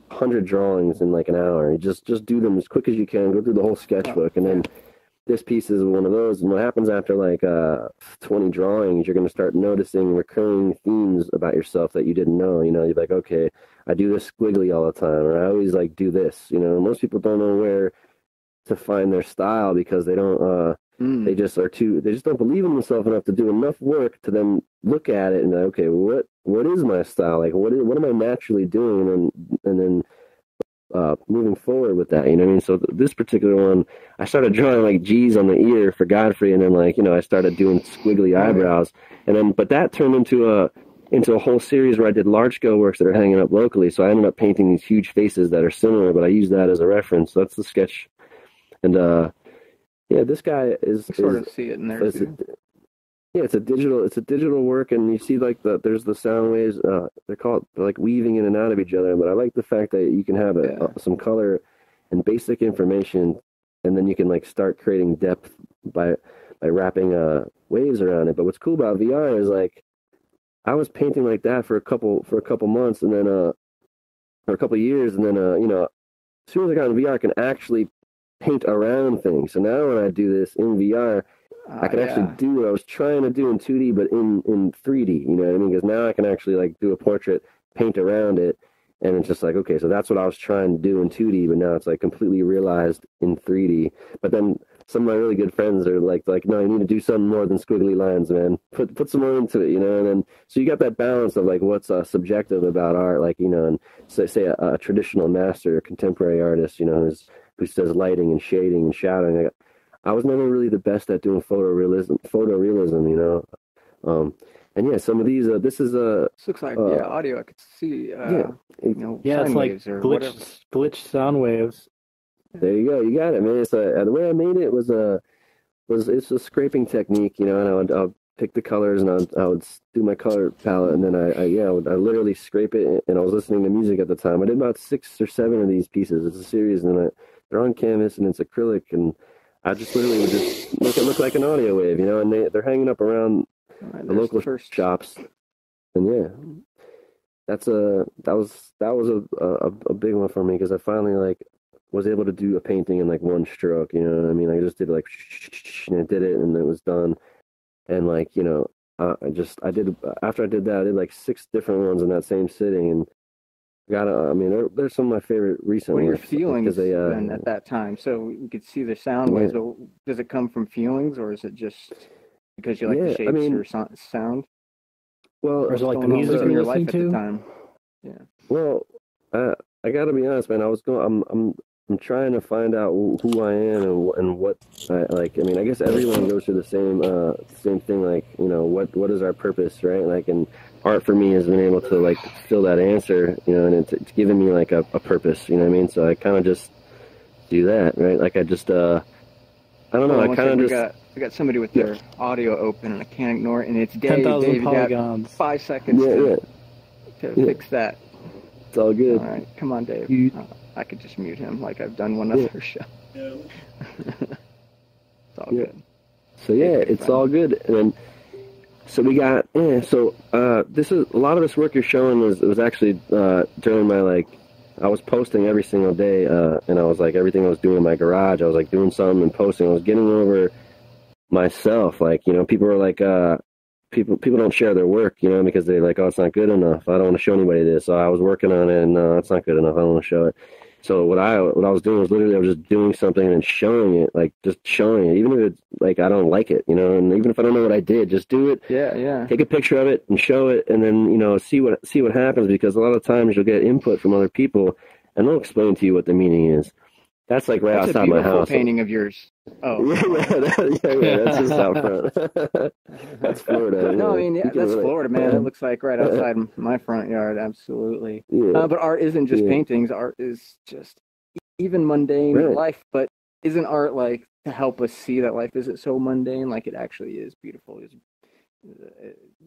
100 drawings in like an hour. You just do them as quick as you can. Go through the whole sketchbook, and then this piece is one of those. And what happens after like 20 drawings, you're going to start noticing recurring themes about yourself that you didn't know. You're like, okay, I do this squiggly all the time, or I always like do this. Most people don't know where to find their style because they don't. They just don't believe in themselves enough to do enough work to then look at it and be like, okay, what is my style? Like, what am I naturally doing? And then moving forward with that, what I mean? So this particular one, I started drawing like G's on the ear for Godfrey, and then like I started doing squiggly eyebrows, but that turned into a whole series where I did large scale works that are hanging up locally. So I ended up painting these huge faces that are similar, but I use that as a reference. So that's the sketch, and this guy is sort of see it in there too. It's a digital work, and you see like there's the sound waves. They're like weaving in and out of each other. But I like the fact that you can have some color and basic information, and then you can like start creating depth by wrapping waves around it. But what's cool about VR is like I was painting like that for a couple months, and then for a couple years, and then as soon as I got in VR, I can actually paint around things. So now when I do this in VR, I can actually do what I was trying to do in 2D, but in 3D, you know what I mean? Because now I can actually like do a portrait, paint around it, and it's just like, okay, so that's what I was trying to do in 2D, but now it's like completely realized in 3D. But then some of my really good friends are like, no, you need to do something more than squiggly lines, man. Put some more into it, you know. And then so you got that balance of like what's subjective about art, like, you know, and say a traditional master, a contemporary artist, you know, who says lighting and shading and shadowing. I was never really the best at doing photorealism, you know. And yeah, some of these, this is looks like audio. I could see, you know, it's like glitched sound waves. There you go, you got it, man. It's the way I made it was it's a scraping technique, you know, and I'll pick the colors and I would do my color palette, and then I literally scrape it. And I was listening to music at the time. I did about 6 or 7 of these pieces. It's a series, and they're on canvas and it's acrylic, and I just literally would just make it look like an audio wave, you know. And they're hanging up around the local shops, and yeah, that was a big one for me, because I finally like was able to do a painting in like one stroke, you know what I mean? I just did like and I did it and it was done. And like, you know, after I did that, I did like 6 different ones in that same sitting, and they're some of my favorite recent ones. What are your works, feelings then at that time? So we could see the sound waves. So does it come from feelings, or is it just because you like the shapes or sound? Well, or is it like the music in you're your life listening at to? the time? Yeah. Well, I gotta be honest, man. I'm trying to find out who I am and what I like. I mean, I guess everyone goes through the same thing. Like, you know, what is our purpose, right? Like, and art for me has been able to like fill that answer, you know, and it's given me like a purpose, you know what I mean? So I kind of just do that, right? Like I just I don't know. I kind of just. We got somebody with their audio open, and I can't ignore it. And it's Dave. 10,000 polygons. 5 seconds to fix that. It's all good. All right, come on, Dave. I could just mute him like I've done one other show. It's all good. So it's all good. And then, so we got this is a lot of this work you're showing was actually during my like, I was posting every single day, and I was like, everything I was doing in my garage, I was like doing something and posting. I was getting over myself, like, you know, people were like, people don't share their work, you know, because they're like, oh, it's not good enough. I don't want to show anybody this. So I was working on it, and no, it's not good enough. I don't want to show it. So what I was doing was literally I was just doing something and showing it, like just showing it, even if it's like I don't like it, you know, and even if I don't know what I did, just do it. Yeah. Take a picture of it and show it, and then, you know, see what happens, because a lot of times you'll get input from other people, and they'll explain to you what the meaning is. That's like outside my house. Painting of yours. Oh, that's just out front. That's Florida. No, I mean, that's Florida, man. It looks like right outside my front yard. Absolutely. Yeah. But art isn't just paintings. Art is just even mundane life. But isn't art like to help us see that life isn't so mundane? Like it actually is beautiful.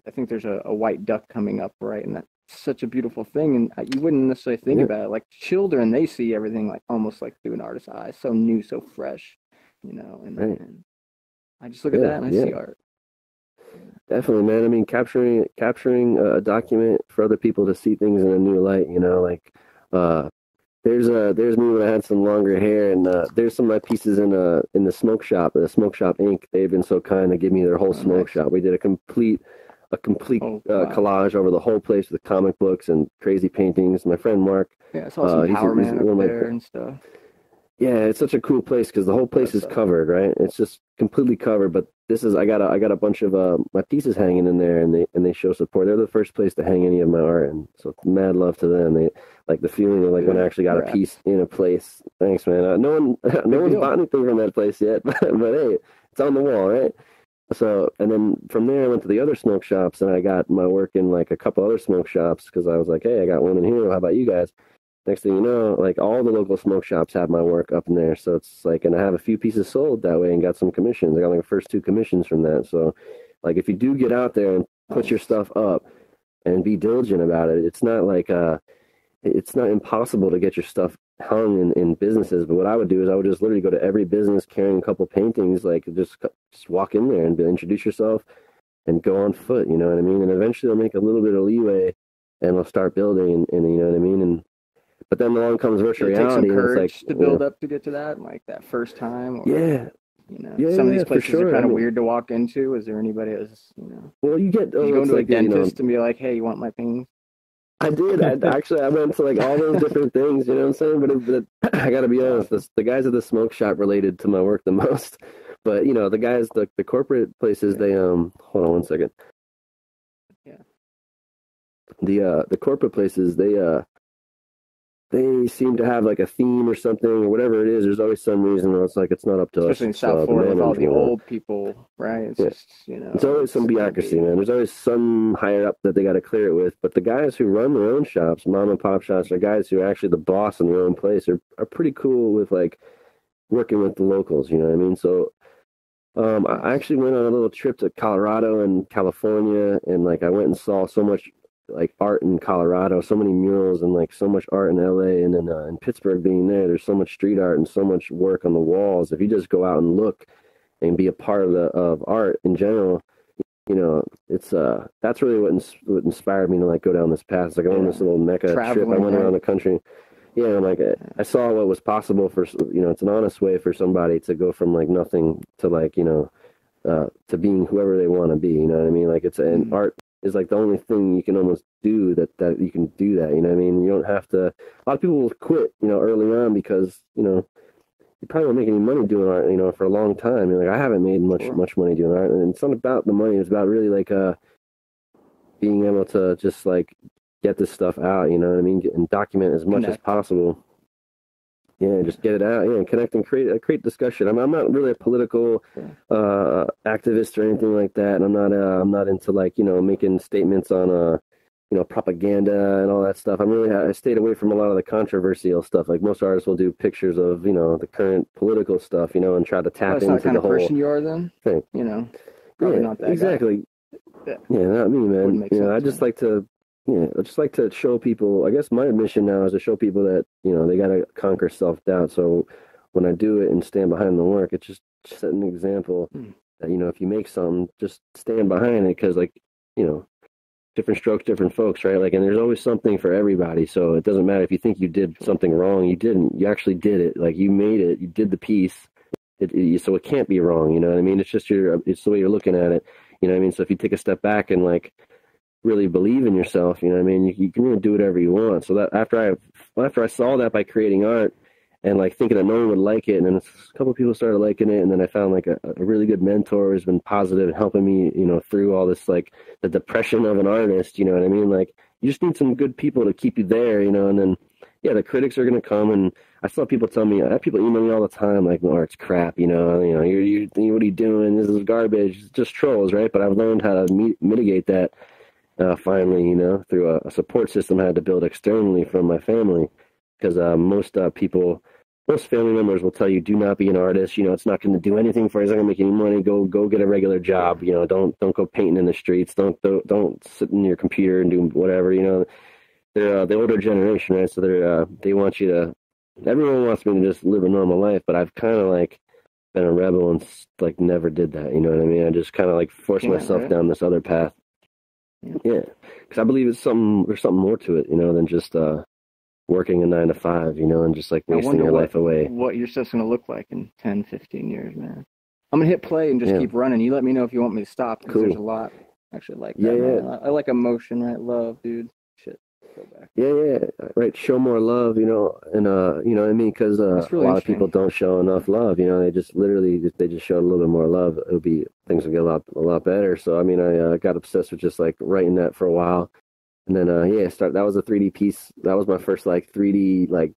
I think there's a white duck coming up, right? And that's such a beautiful thing, and you wouldn't necessarily think about it. Like children, they see everything like almost like through an artist's eyes, so new, so fresh, you know. And I just look at that and I see art. Definitely, man. I mean, capturing a document for other people to see things in a new light, you know. Like there's me when I had some longer hair, and there's some of my pieces in the smoke shop, Inc. They've been so kind to give me their whole smoke shop. We did a complete collage over the whole place with comic books and crazy paintings. My friend Mark, I saw some Power Man up there and stuff. Yeah, it's such a cool place because the whole place is covered, right? It's just completely covered. But this is I got a bunch of my pieces hanging in there, and they show support. They're the first place to hang any of my art, and so mad love to them. They like the feeling of like when I actually got a piece in a place. Thanks, man. No one's bought anything from that place yet, but hey, it's on the wall, right? So, and then from there I went to the other smoke shops, and I got my work in like a couple other smoke shops because I was like, hey, I got one in here. How about you guys? Next thing you know, like all the local smoke shops have my work up in there. So it's like, and I have a few pieces sold that way and got some commissions. I got like the first 2 commissions from that. So like if you do get out there and put your stuff up and be diligent about it, it's not like it's not impossible to get your stuff hung in businesses. But what I would do is I would just literally go to every business carrying a couple paintings, like just walk in there and introduce yourself and go on foot, you know what I mean? And eventually they'll make a little bit of leeway and they'll start building and you know what I mean? But then along comes virtual It takes reality, some and it's courage like to build up to get to that, like that first time. Or, some of these places are kind of weird to walk into. Is there anybody that's Well, you get you go to a dentist and be like, hey, you want my pain? I did. I went to like all those different things. You know what I'm saying? But I got to be honest. The guys at the smoke shop related to my work the most. But the guys, the corporate places, they hold on one second. Yeah. The corporate places, they seem to have like a theme or something or whatever it is. There's always some reason where it's like it's not up to us. Especially in South Florida with all the old people, right? It's just it's always some bureaucracy, man. There's always some higher up that they got to clear it with. But the guys who run their own shops, mom and pop shops, are guys who are actually the boss in their own place are pretty cool with like working with the locals. You know what I mean? So I actually went on a little trip to Colorado and California, and like I went and saw so much like art in Colorado, so many murals, and like so much art in LA, and then in Pittsburgh being there's so much street art and so much work on the walls. If you just go out and look and be a part of art in general, it's that's really what inspired me to like go down this path. It's like I went on this little Mecca trip. I went around the country. Yeah, and like I saw what was possible for it's an honest way for somebody to go from like nothing to like to being whoever they want to be. You know what I mean? Like and art is like the only thing you can almost do that you can do that. You know what I mean? You don't have to. A lot of people will quit early on because you probably won't make any money doing art for a long time. Like I haven't made much money doing art, and it's not about the money. It's about really like being able to just like get this stuff out, you know what I mean, and document as much as possible. Yeah, just get it out. Yeah, connect and create discussion. I'm not really a political activist or anything like that. And I'm not into like making statements on propaganda and all that stuff. I stayed away from a lot of the controversial stuff. Like most artists will do pictures of the current political stuff, and try to tap into the whole. That's not the kind of person you are, then. Thing. Probably not that exactly. Guy. Yeah, not me, man. I just like to. Yeah, I just like to show people. I guess my mission now is to show people that they got to conquer self-doubt. So when I do it and stand behind the work, it's just set an example that if you make something, just stand behind it, because like different strokes, different folks, right? Like, and there's always something for everybody. So it doesn't matter if you think you did something wrong. You didn't. You actually did it. Like you made it. You did the piece. So it can't be wrong. You know what I mean? It's just it's the way you're looking at it. You know what I mean? So if you take a step back and like really believe in yourself, you know what I mean, you can really do whatever you want. So that after I saw that by creating art and like thinking that no one would like it, and then a couple of people started liking it, and then I found like a really good mentor who's been positive and helping me through all this, like the depression of an artist, you know what I mean. Like you just need some good people to keep you there, and then the critics are going to come. And I saw people tell me, I have people email me all the time like, no, art's crap, you're what are you doing, this is garbage. It's just trolls, right? But I've learned how to mitigate that finally, through a support system I had to build externally from my family, because most family members will tell you, do not be an artist. It's not going to do anything for you. It's not going to make any money. Go get a regular job. Don't go painting in the streets. Don't sit in your computer and do whatever. They're the older generation, right? So they want you to. Everyone wants me to just live a normal life, but I've kind of like been a rebel and like never did that. You know what I mean? I just kind of like forced myself down this other path. Yeah, because I believe there's something more to it, than just working a 9 to 5, and just like wasting your life away. What your stuff's going to look like in 10, 15 years, man. I'm going to hit play and just keep running. You let me know if you want me to stop, because there's a lot actually like that. Yeah. I like emotion, right? Love, dude. Shit. Go back. Yeah, right. Show more love, and you know what I mean, because really a lot of people don't show enough love. They just they just showed a little bit more love. Things will get a lot better. So I mean, I got obsessed with just like writing that for a while, and then that was a 3D piece. That was my first like 3D like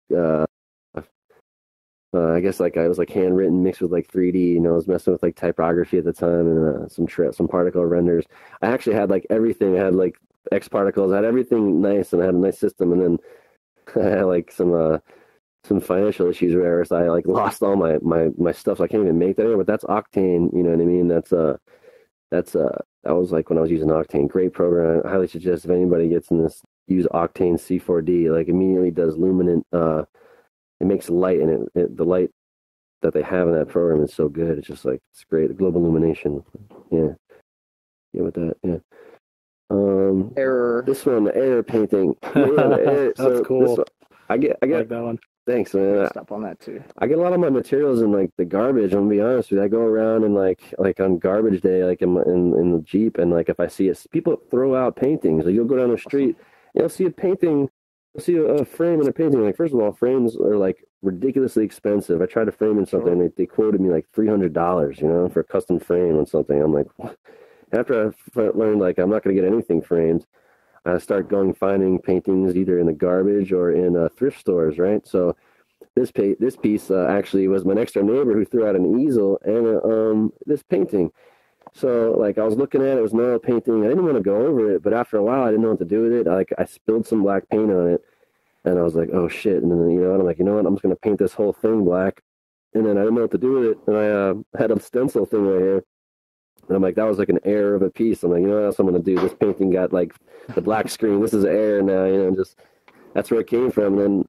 I guess like I was like handwritten mixed with like 3D. I was messing with like typography at the time, and some particle renders. I actually had like everything. I had like X particles. I had everything nice, and I had a nice system. And then I had like some financial issues where I like lost all my stuff, so I can't even make that anymore. But that's Octane. You know what I mean? That was like when I was using Octane. Great program. I highly suggest if anybody gets in this, use Octane C4D. Like immediately does luminant. It makes light, and the light that they have in that program is so good. It's just like it's great. The global illumination. Yeah, with that. Yeah. Error. This one, the error painting. The error, That's cool. I get like that one. Thanks, man. Stop on that too. I get a lot of my materials in like the garbage. I'm gonna be honest with you. I go around and like on garbage day, like in the Jeep, and like if I see it, people throw out paintings. Like you'll go down the street, you'll see a painting, you'll see a frame and a painting. Like first of all, frames are like ridiculously expensive. I tried to frame in something, and they quoted me like $300, for a custom frame on something. I'm like, what? After I learned like I'm not gonna get anything framed, I start finding paintings either in the garbage or in thrift stores, right? So this piece actually was my next door neighbor who threw out an easel and this painting. So like I was looking at it, it was an oil painting. I didn't want to go over it, but after a while I didn't know what to do with it. I spilled some black paint on it, and I was like, oh shit. And then I'm like, I'm just gonna paint this whole thing black. And then I didn't know what to do with it, and I had a stencil thing right here. And I'm like, that was like an error of a piece. I'm like, what else I'm going to do? This painting got like the black screen. This is error now, just that's where it came from. And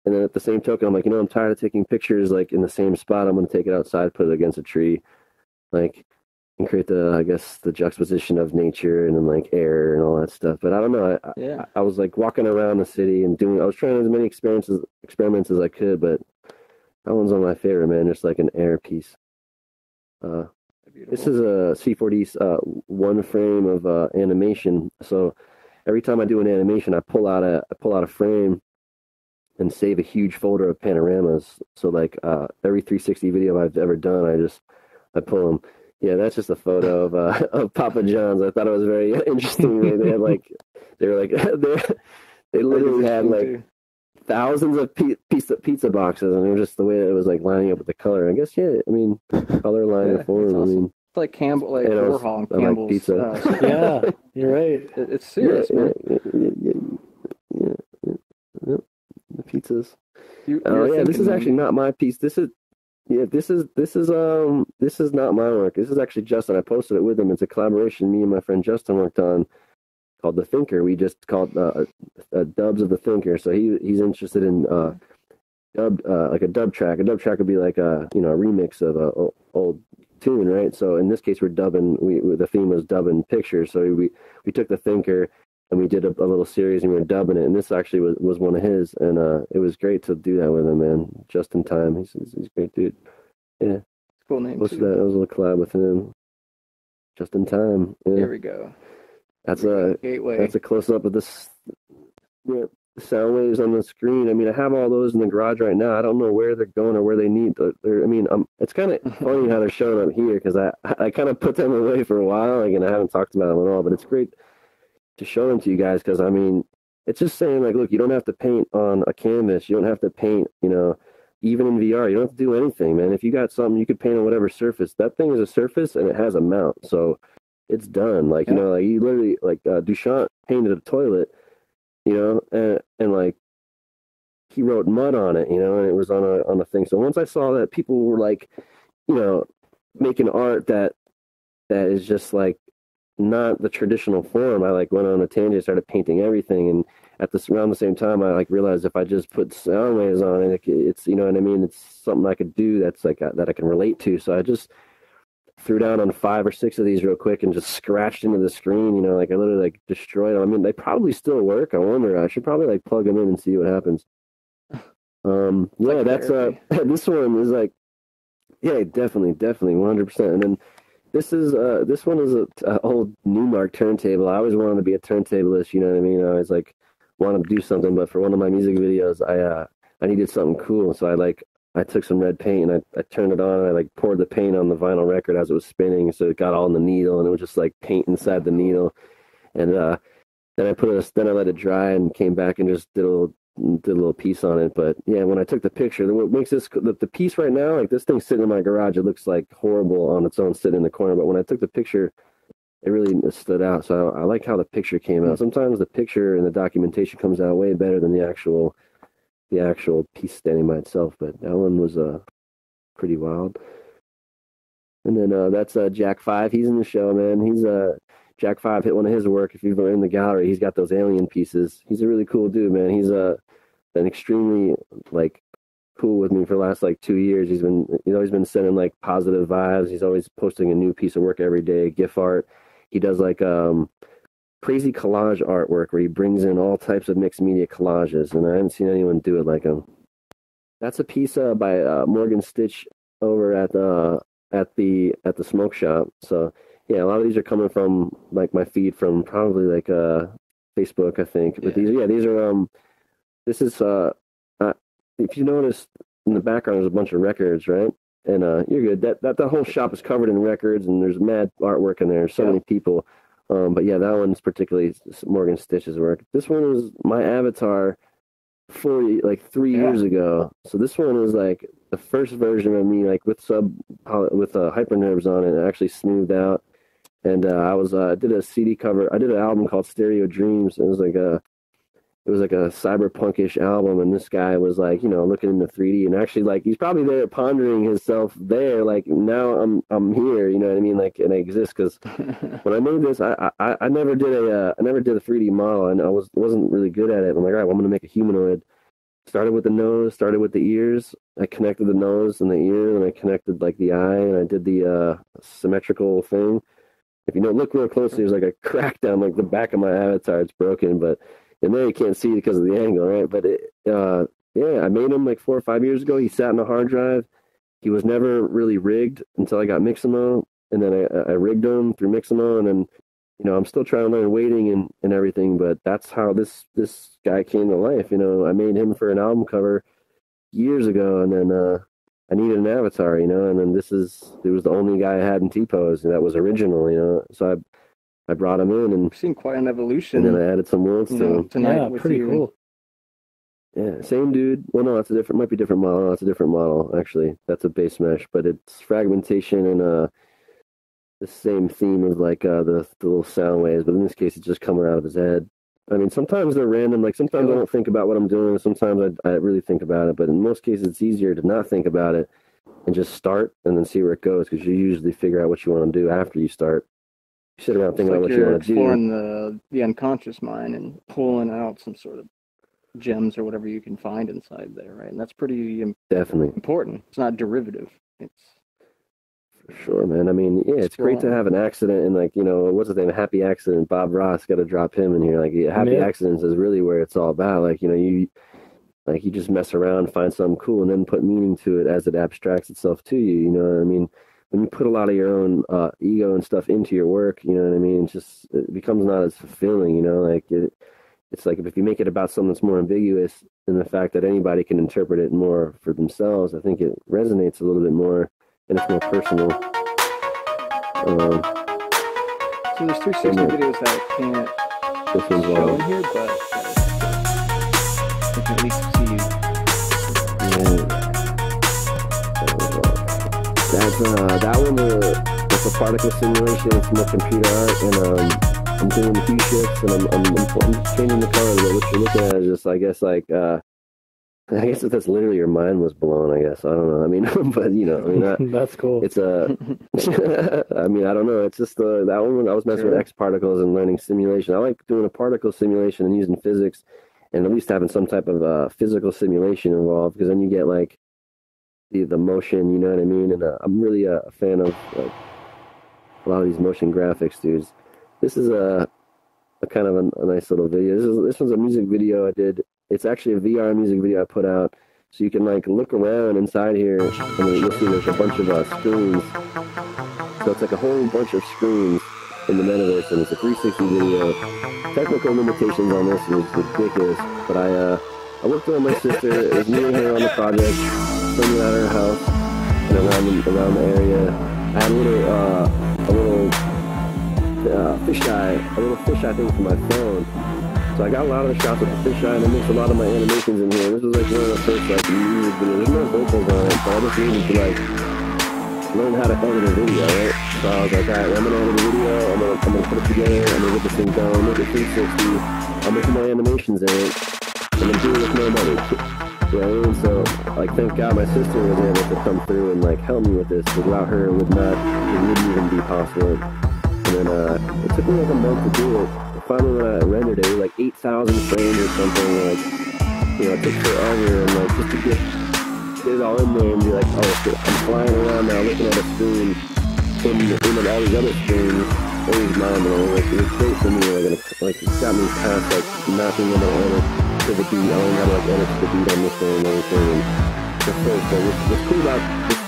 then at the same token, I'm like, I'm tired of taking pictures like in the same spot. I'm going to take it outside, put it against a tree, like, and create the juxtaposition of nature and then like air and all that stuff. But I don't know. I was like walking around the city and I was trying as many experiments as I could, but that one's one of my favorite, man. Just like an air piece. This is a C4D one frame of animation. So every time I do an animation, I pull out a frame and save a huge folder of panoramas. So like every 360 video I've ever done, I pull them. Yeah, that's just a photo of Papa John's. I thought it was very interesting. They literally had like thousands of pizza boxes, and it was just the way that it was like lining up with the color. I guess, color line and form. Awesome. I mean, it's like Campbell, like Warhol and Campbell's like pizza. Yeah, you're right. It's serious, man. Yeah. The pizzas. This is actually not my piece. This is not my work. This is actually Justin. I posted it with him. It's a collaboration me and my friend Justin worked on, called The Thinker. We just called dubs of The Thinker. So he's interested in like a dub track. A dub track would be like a remix of a old tune, right? So in this case, we're dubbing. The theme was dubbing pictures. So we took The Thinker and we did a little series and we were dubbing it. And this actually was one of his, and it was great to do that with him, man. Just in time. He's a great dude. Yeah, cool name. That was a little collab with him. Just in time. Yeah. There we go. That's a close up of this. Sound waves on the screen. I mean, I have all those in the garage right now. I don't know where they're going or where they need. It's kind of funny how they're showing up here because I kind of put them away for a while, and I haven't talked about them at all. But it's great to show them to you guys because it's just saying like, look, you don't have to paint on a canvas. You don't have to paint, even in VR. You don't have to do anything, man. If you got something, you could paint on whatever surface. That thing is a surface and it has a mount, so it's done. Like like you literally Duchamp painted a toilet. And like he wrote mud on it, and it was on a thing. So once I saw that people were like, making art that is just like not the traditional form, I like went on a tangent, started painting everything, and around the same time, I like realized if I just put sound waves on it, it's it's something I could do that's like that I can relate to. So I just threw down on 5 or 6 of these real quick and just scratched into the screen, I literally like destroyed them. I mean, they probably still work. I wonder, I should probably like plug them in and see what happens. That's this one is like, definitely 100%. And then this one is a old Newmark turntable. I always wanted to be a turntablist, you know what I mean? I always like wanted to do something, but for one of my music videos, I needed something cool. So I took some red paint and I turned it on and I like poured the paint on the vinyl record as it was spinning. So it got all in the needle and it was just like paint inside the needle. And then I let it dry and came back and just did a little piece on it. But yeah, when I took the picture, what makes the piece right now, like this thing's sitting in my garage, it looks like horrible on its own sitting in the corner. But when I took the picture, it really stood out. So I like how the picture came out. Sometimes the picture and the documentation comes out way better than the actual piece standing by itself, but that one was pretty wild. And then that's Jack 5. He's in the show, man. He's Jack 5 hit one of his work. If you've been in the gallery, he's got those alien pieces. He's a really cool dude, man. He's been extremely like cool with me for the last like 2 years. He's always been sending like positive vibes. He's always posting a new piece of work every day, GIF art. He does like crazy collage artwork where he brings in all types of mixed media collages, and I haven't seen anyone do it like him. That's a piece by Morgan Stitch over at the smoke shop. So yeah, a lot of these are coming from like my feed from probably like Facebook, I think. But these are this is if you notice in the background there's a bunch of records, right? And you're good. That whole shop is covered in records, and there's mad artwork in there. There's so many people. But yeah, that one's particularly Morgan Stitch's work. This one was my avatar like 3 years ago. So this one was like the first version of me, like with hypernerves on it, actually smoothed out. And I did a CD cover. I did an album called Stereo Dreams. It was like a cyberpunkish album, and this guy was like, looking into 3D, and actually like he's probably there pondering himself there, like now I'm here, you know what I mean, like, and I exist, because when I made this, I never did a 3D model, and I wasn't really good at it. I'm like, all right, well, I'm gonna make a humanoid. Started with the nose, started with the ears. I connected the nose and the ear, and I connected like the eye, and I did the symmetrical thing. If you look real closely, there's like a crack down like the back of my avatar. It's broken, but and there you can't see it because of the angle, right? But I made him like 4 or 5 years ago. He sat in a hard drive. He was never really rigged until I got Mixamo, and then I rigged him through Mixamo, and then I'm still trying to learn weighting and everything. But that's how this guy came to life. I made him for an album cover years ago, and then I needed an avatar, and then it was the only guy I had in T-Pose, and that was original, So I brought him in, and we've seen quite an evolution. And then I added some worlds to him. Tonight, yeah, pretty cool. Yeah, same dude. Well, no, might be a different model. No, it's a different model, actually. That's a base mesh, but it's fragmentation and the same theme of like the little sound waves, but in this case, it's just coming out of his head. I mean, sometimes they're random. Like sometimes I don't think about what I'm doing. Sometimes I really think about it, but in most cases, it's easier to not think about it and just start and then see where it goes, because you usually figure out what you want to do after you start. You sit around thinking about what you want to do. You're exploring the unconscious mind and pulling out some sort of gems or whatever you can find inside there, right? And that's pretty definitely important. It's not derivative. It's for sure, man. I mean, yeah, it's great to have an accident, and like, what's his name? Happy Accident. Bob Ross, got to drop him in here. Like, Happy Accidents is really where it's all about. Like, you just mess around, find something cool, and then put meaning to it as it abstracts itself to you. You know what I mean? When you put a lot of your own ego and stuff into your work, you know what I mean? It becomes not as fulfilling, like it's like if you make it about something that's more ambiguous, and the fact that anybody can interpret it more for themselves, I think it resonates a little bit more, and it's more personal. So there's 360 videos that I can't show in here, but I can at least see. That one, it's a particle simulation. It's more computer art, and I'm doing a few shifts, and I'm just changing the color. But what you're looking at is just, I guess if that's literally your mind was blown. I guess I don't know. I mean, that's cool. It's I mean, I don't know. It's just that one when I was messing with X particles and learning simulation. I like doing a particle simulation and using physics, and at least having some type of physical simulation involved, because then you get like the motion, you know what I mean? And I'm really a fan of like a lot of these motion graphics, dudes. This is a kind of a nice little video. This one's a music video I did. It's actually a VR music video I put out, so you can like look around inside here, and you'll see there's a bunch of screens. So it's like a whole bunch of screens in the metaverse, and it's a 360 video. Technical limitations on this is ridiculous, but I worked with my sister. It was me and her on the project, filming at her house and around the area. I had a little fisheye thing for my phone. So I got a lot of the shots with the fisheye, and I mixed a lot of my animations in here. This was like one of the first like music videos. There's no vocals on it, but I just needed to like learn how to edit a video, right? So I was like, all right, I'm gonna edit a video. I'm gonna put it together. I'm gonna get this thing done. Make it 360. I'm making my animations in it. And I'm doing it with no money. You know what I mean? So, like, thank God my sister was able to come through and, like, help me with this. Because without her, it wouldn't even be possible. And then, it took me, like, a month to do it. And finally, when I rendered it, it was, like, 8,000 frames or something. Like, it took forever. And, like, just to get it all in there and be like, oh, shit, I'm flying around now looking at a screen in all these other screens. always phenomenal. Like, it was great for me. Like it got me past like mapping the edit to the beat. I learned how to like edit to the beat on this thing and everything. And the first, but what's cool about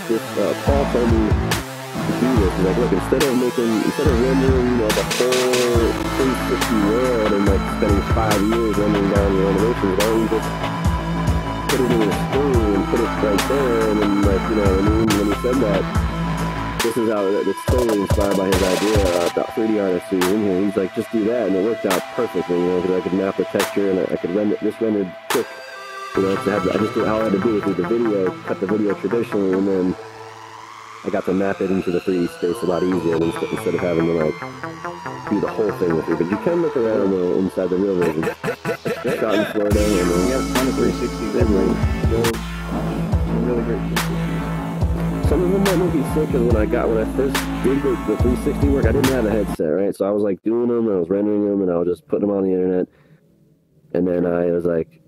this Paul told me to do this is like, look, instead of rendering, you know, the whole 360 world and like spending 5 years rendering down your animations, why don't you just put it in a screen and put it right there? And then, like, you know what I mean? When he said that, this is how it's totally inspired by his idea about 3D artists who's in here. He's like, just do that, and it worked out perfectly, you know, because I could map the texture and I could render this rendered quick. You know, all I had to do was do the video, cut the video traditionally, and then I got to map it into the 3D space a lot easier instead of having to like do the whole thing with it. But you can look around inside the real version. Shot in Florida, and then yeah, ton of 360s everywhere. Really great. Some of them might make me sick because when I first did the 360 work, I didn't have a headset, right? So I was like doing them, I was rendering them, and I was just putting them on the internet. And then I was like,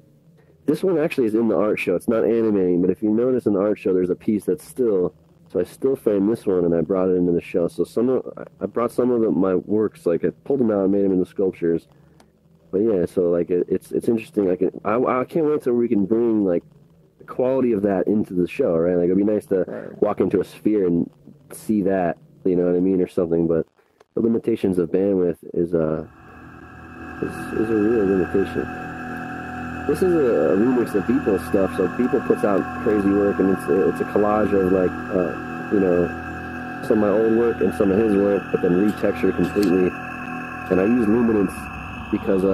this one actually is in the art show. It's not animating, but if you notice in the art show, there's a piece that's still. So I still framed this one, and I brought it into the show. So I brought some of my works, like I pulled them out and made them into sculptures. But yeah, so like it's interesting. Like I can't wait till we can bring like the quality of that into the show, right? Like it'd be nice to walk into a sphere and see that, you know what I mean, or something. But the limitations of bandwidth is a real limitation. This is a remix of Beeple's stuff, so Beeple puts out crazy work, and it's a collage of like, you know, some of my old work and some of his work, but then retextured completely. And I use luminance because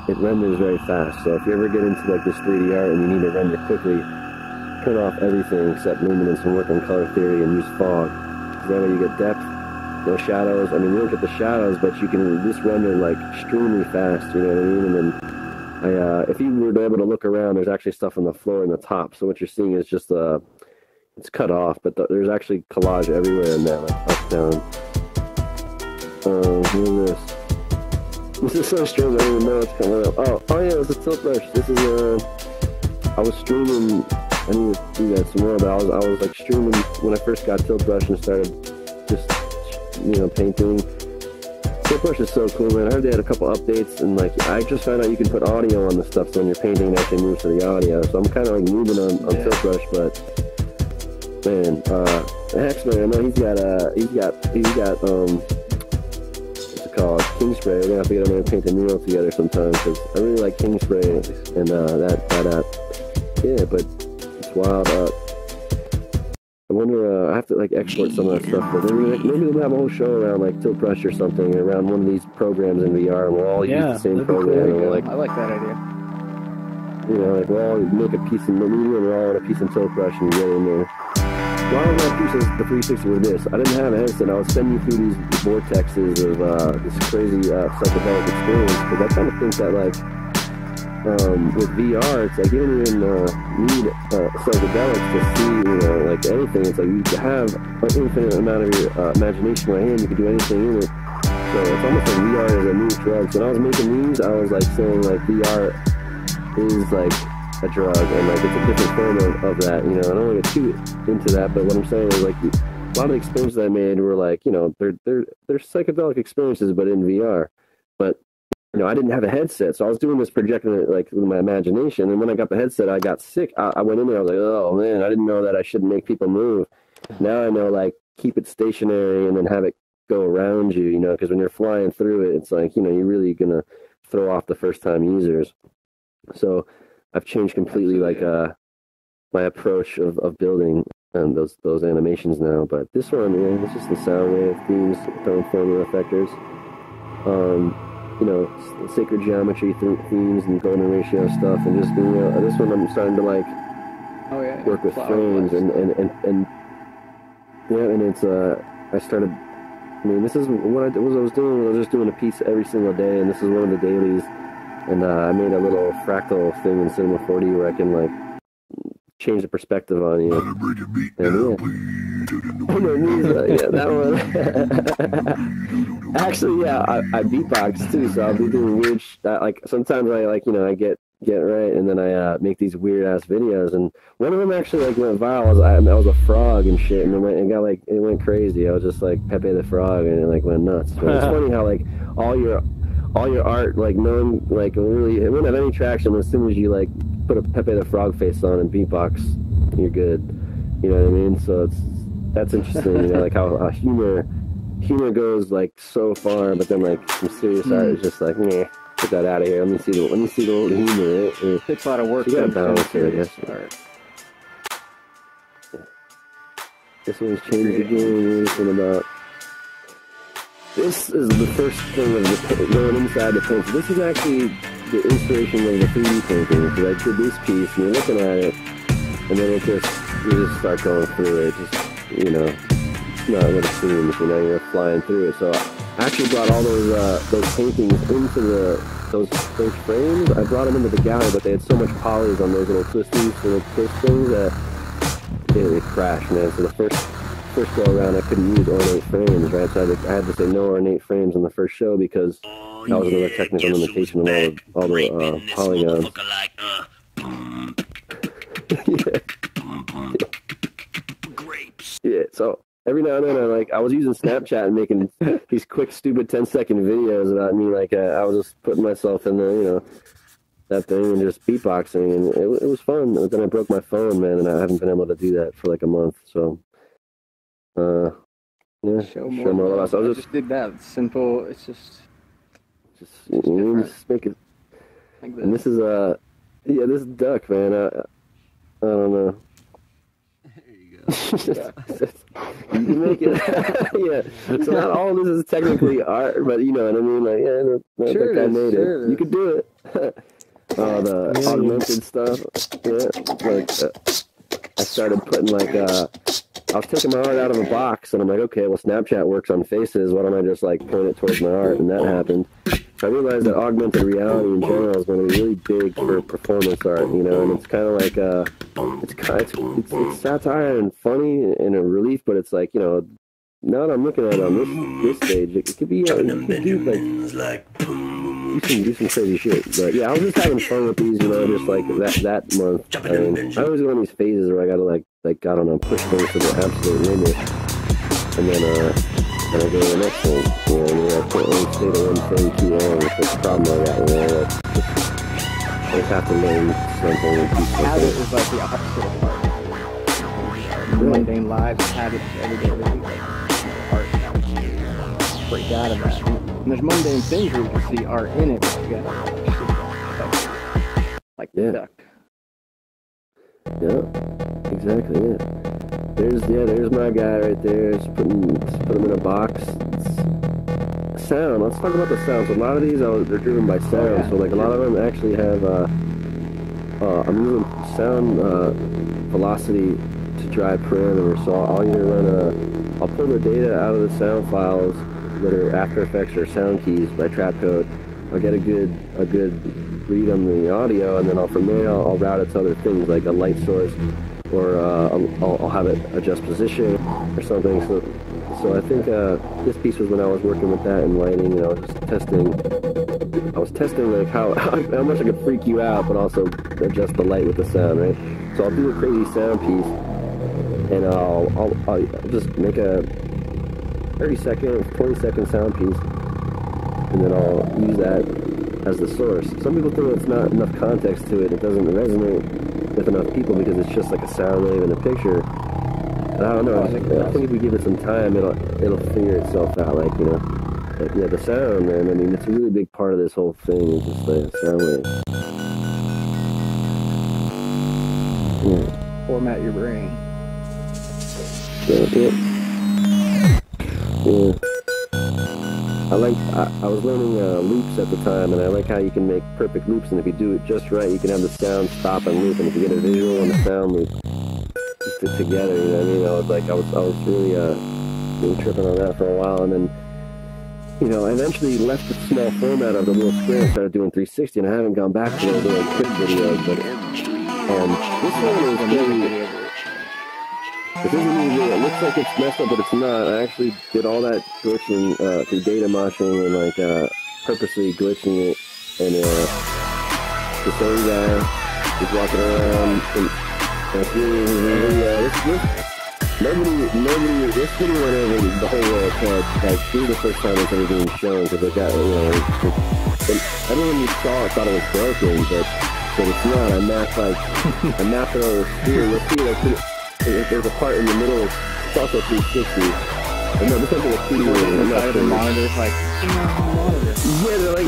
it renders very fast. So if you ever get into like this 3D art and you need to render quickly, turn off everything except luminance and work on color theory and use fog. Because that way you get depth, no shadows. I mean, you don't get the shadows, but you can just render like extremely fast, you know what I mean? And then if you were able to look around, there's actually stuff on the floor and the top. So what you're seeing is just it's cut off, but there's actually collage everywhere in that, like up, down. Here's this. This is so strange. I don't even know what's coming up. Oh yeah, it's a tilt brush. This is I was streaming. I need to do that some more, but I was like streaming when I first got tilt brush and started just, you know, painting. Tilt brush is so cool, man. I heard they had a couple updates, and like I just found out you can put audio on the stuff, so when you're painting, it actually moves to the audio. So I'm kind of like moving on tilt brush, but man, Hexman, I know he's got what's it called, King Spray. We're gonna have to get on there and paint a mural together sometime, because I really like King Spray and that app. Yeah, but it's wild. I wonder, I have to like export some of that stuff, but maybe we'll have a whole show around like tilt brush or something, around one of these programs in VR, and we'll all use the same program. Cool. Like, I like that idea. You know, like we'll all make a piece in the media, and we're all in a piece in tilt brush and get in there. While I was on pieces the 360 with this, I didn't have a headset. I was sending you through these vortexes of this crazy psychedelic experience, because I kind of think that like with VR, it's like you don't even need psychedelics to see, you know, like anything. It's like you have an infinite amount of your imagination right here, and you can do anything in it. So it's almost like VR is a new drug. So when I was making these, I was like saying like VR is like a drug, and like it's a different form of that, you know. I don't want to get too into that, but what I'm saying is like a lot of the experiences I made were like, you know, they're psychedelic experiences, but in VR. But you know, I didn't have a headset, so I was doing this projecting it like with my imagination. And when I got the headset, I got sick. I went in there, I was like, oh man, I didn't know that I shouldn't make people move. Now I know, like, keep it stationary and then have it go around you, you know, because when you're flying through it, it's like, you know, you're really gonna throw off the first time users. So I've changed completely, like, my approach of building those animations now. But this one, yeah, it's just the sound wave themes, throwing formula effectors. You know, sacred geometry themes and golden ratio stuff, and just, you know, this one I'm starting to like work with frames and yeah, and it's I started. I mean, this is what I was doing. I was just doing a piece every single day, and this is one of the dailies. And I made a little fractal thing in Cinema 4D where I can like change the perspective on you. And yeah, that one. Actually, yeah, I beatbox too, so I'll be doing weird. Like sometimes I like, you know, I get get right, and then I make these weird ass videos, and one of them actually like went viral. I was a frog and shit, and it went crazy. I was just like Pepe the Frog, and it like went nuts. But it's funny how like all your art, like no one, like really, it wouldn't have any traction as soon as you like put a Pepe the Frog face on and beatbox, you're good. You know what I mean? So that's interesting. You know, like how humor goes like so far, but then like some serious art is just like, meh, get that out of here. Let me see the little humor. It takes a lot of work. You gotta balance it, I guess. Art. Yeah. This one's changed the game. This is the first thing of the going inside the paint. So this is actually the inspiration of the 3D painting. Because I did this piece, and you're looking at it, and then you just start going through it. Just, you know, it's not what it seems. You know, you're flying through it. So I actually brought all those paintings into those frames. I brought them into the gallery, but they had so much polys on those little twisties, little twist things that it crashed, man. So the first go around, I couldn't use ornate frames, right? So I had to say no ornate frames on the first show because that was another technical limitation of all the polygons. Yeah. So every now and then I was using Snapchat and making these quick, stupid 10-second videos about me. Like I was just putting myself in the, you know, that thing and just beatboxing, and it was fun. But then I broke my phone, man, and I haven't been able to do that for like a month. So. Yeah, show more. I just did that. It's simple. It's just make it. Like this. And this is this duck, man. I don't know. There you go. You can make it. Yeah. So not all of this is technically art, but you know what I mean. Like, yeah, that guy made it. You could do it. The augmented stuff. Yeah, like I started putting like I was taking my art out of a box, and I'm like, okay, well, Snapchat works on faces. Why don't I just like point it towards my art? And that happened. I realized that augmented reality in general is going to be really big for performance art, you know. And it's kind of like it's satire and funny and a relief, but it's like, you know, now that I'm looking at it on this stage, it could be do some crazy shit. But yeah, I was just having fun with these, you know, just like that month. I mean, I always go on these phases where I gotta like I don't know, push things to the absolute limit, and then I go to the next one. You know, I mean, I can't only stay to one thing too long. That's the problem I got. You know, I just have to learn something and keep something. Habit is like the opposite of art. Mundane lives, habits, everyday living, art. Break out of that. And there's mundane things where you can see art in it, but you gotta like the duck. Yeah, exactly. Yeah, there's my guy right there. Just put him in a box. Sound. Let's talk about the sound. So a lot of these, they're driven by sound. Oh, yeah. So like a lot of them actually have. I'm using sound velocity to drive parameters. So I'll either run I'll pull the data out of the sound files that are After Effects or sound keys by trap code. I'll get a good read on the audio, and then from there I'll route it to other things like a light source, or I'll have it adjust position or something. So I think this piece was when I was working with that and lighting, and I was testing like how much I could freak you out, but also adjust the light with the sound, right? So I'll do a crazy sound piece, and I'll just make a 30-second, 20-second sound piece, and then I'll use that as the source. Some people think it's not enough context to it. It doesn't resonate with enough people because it's just like a sound wave in a picture. But I don't know. I think if we give it some time, it'll figure itself out. Like, you know, but yeah, the sound, man. I mean, it's a really big part of this whole thing. Is just the sound wave. Yeah. Format your brain. Yeah. I was learning loops at the time, and I like how you can make perfect loops, and if you do it just right, you can have the sound stop and loop, and if you get a visual and the sound loop just together, you know what I mean? I was really tripping on that for a while, and then, you know, I eventually left the small format of the little square and started doing 360, and I haven't gone back to those little quick videos, but this one is really. This isn't easy. It looks like it's messed up, but it's not. I actually did all that glitching through data moshing and like purposely glitching it, and the same guy. He's walking around and it's really, nobody, this video went over the whole world. Like, this is the first time it's ever being shown because it got, everyone who saw it thought it was broken, but it's not. I mapped it over here. You'll see, like, there's a part in the middle, it's also 360. And then there's something with TV on the side of the monitor, like, monitor. Yeah, they're like,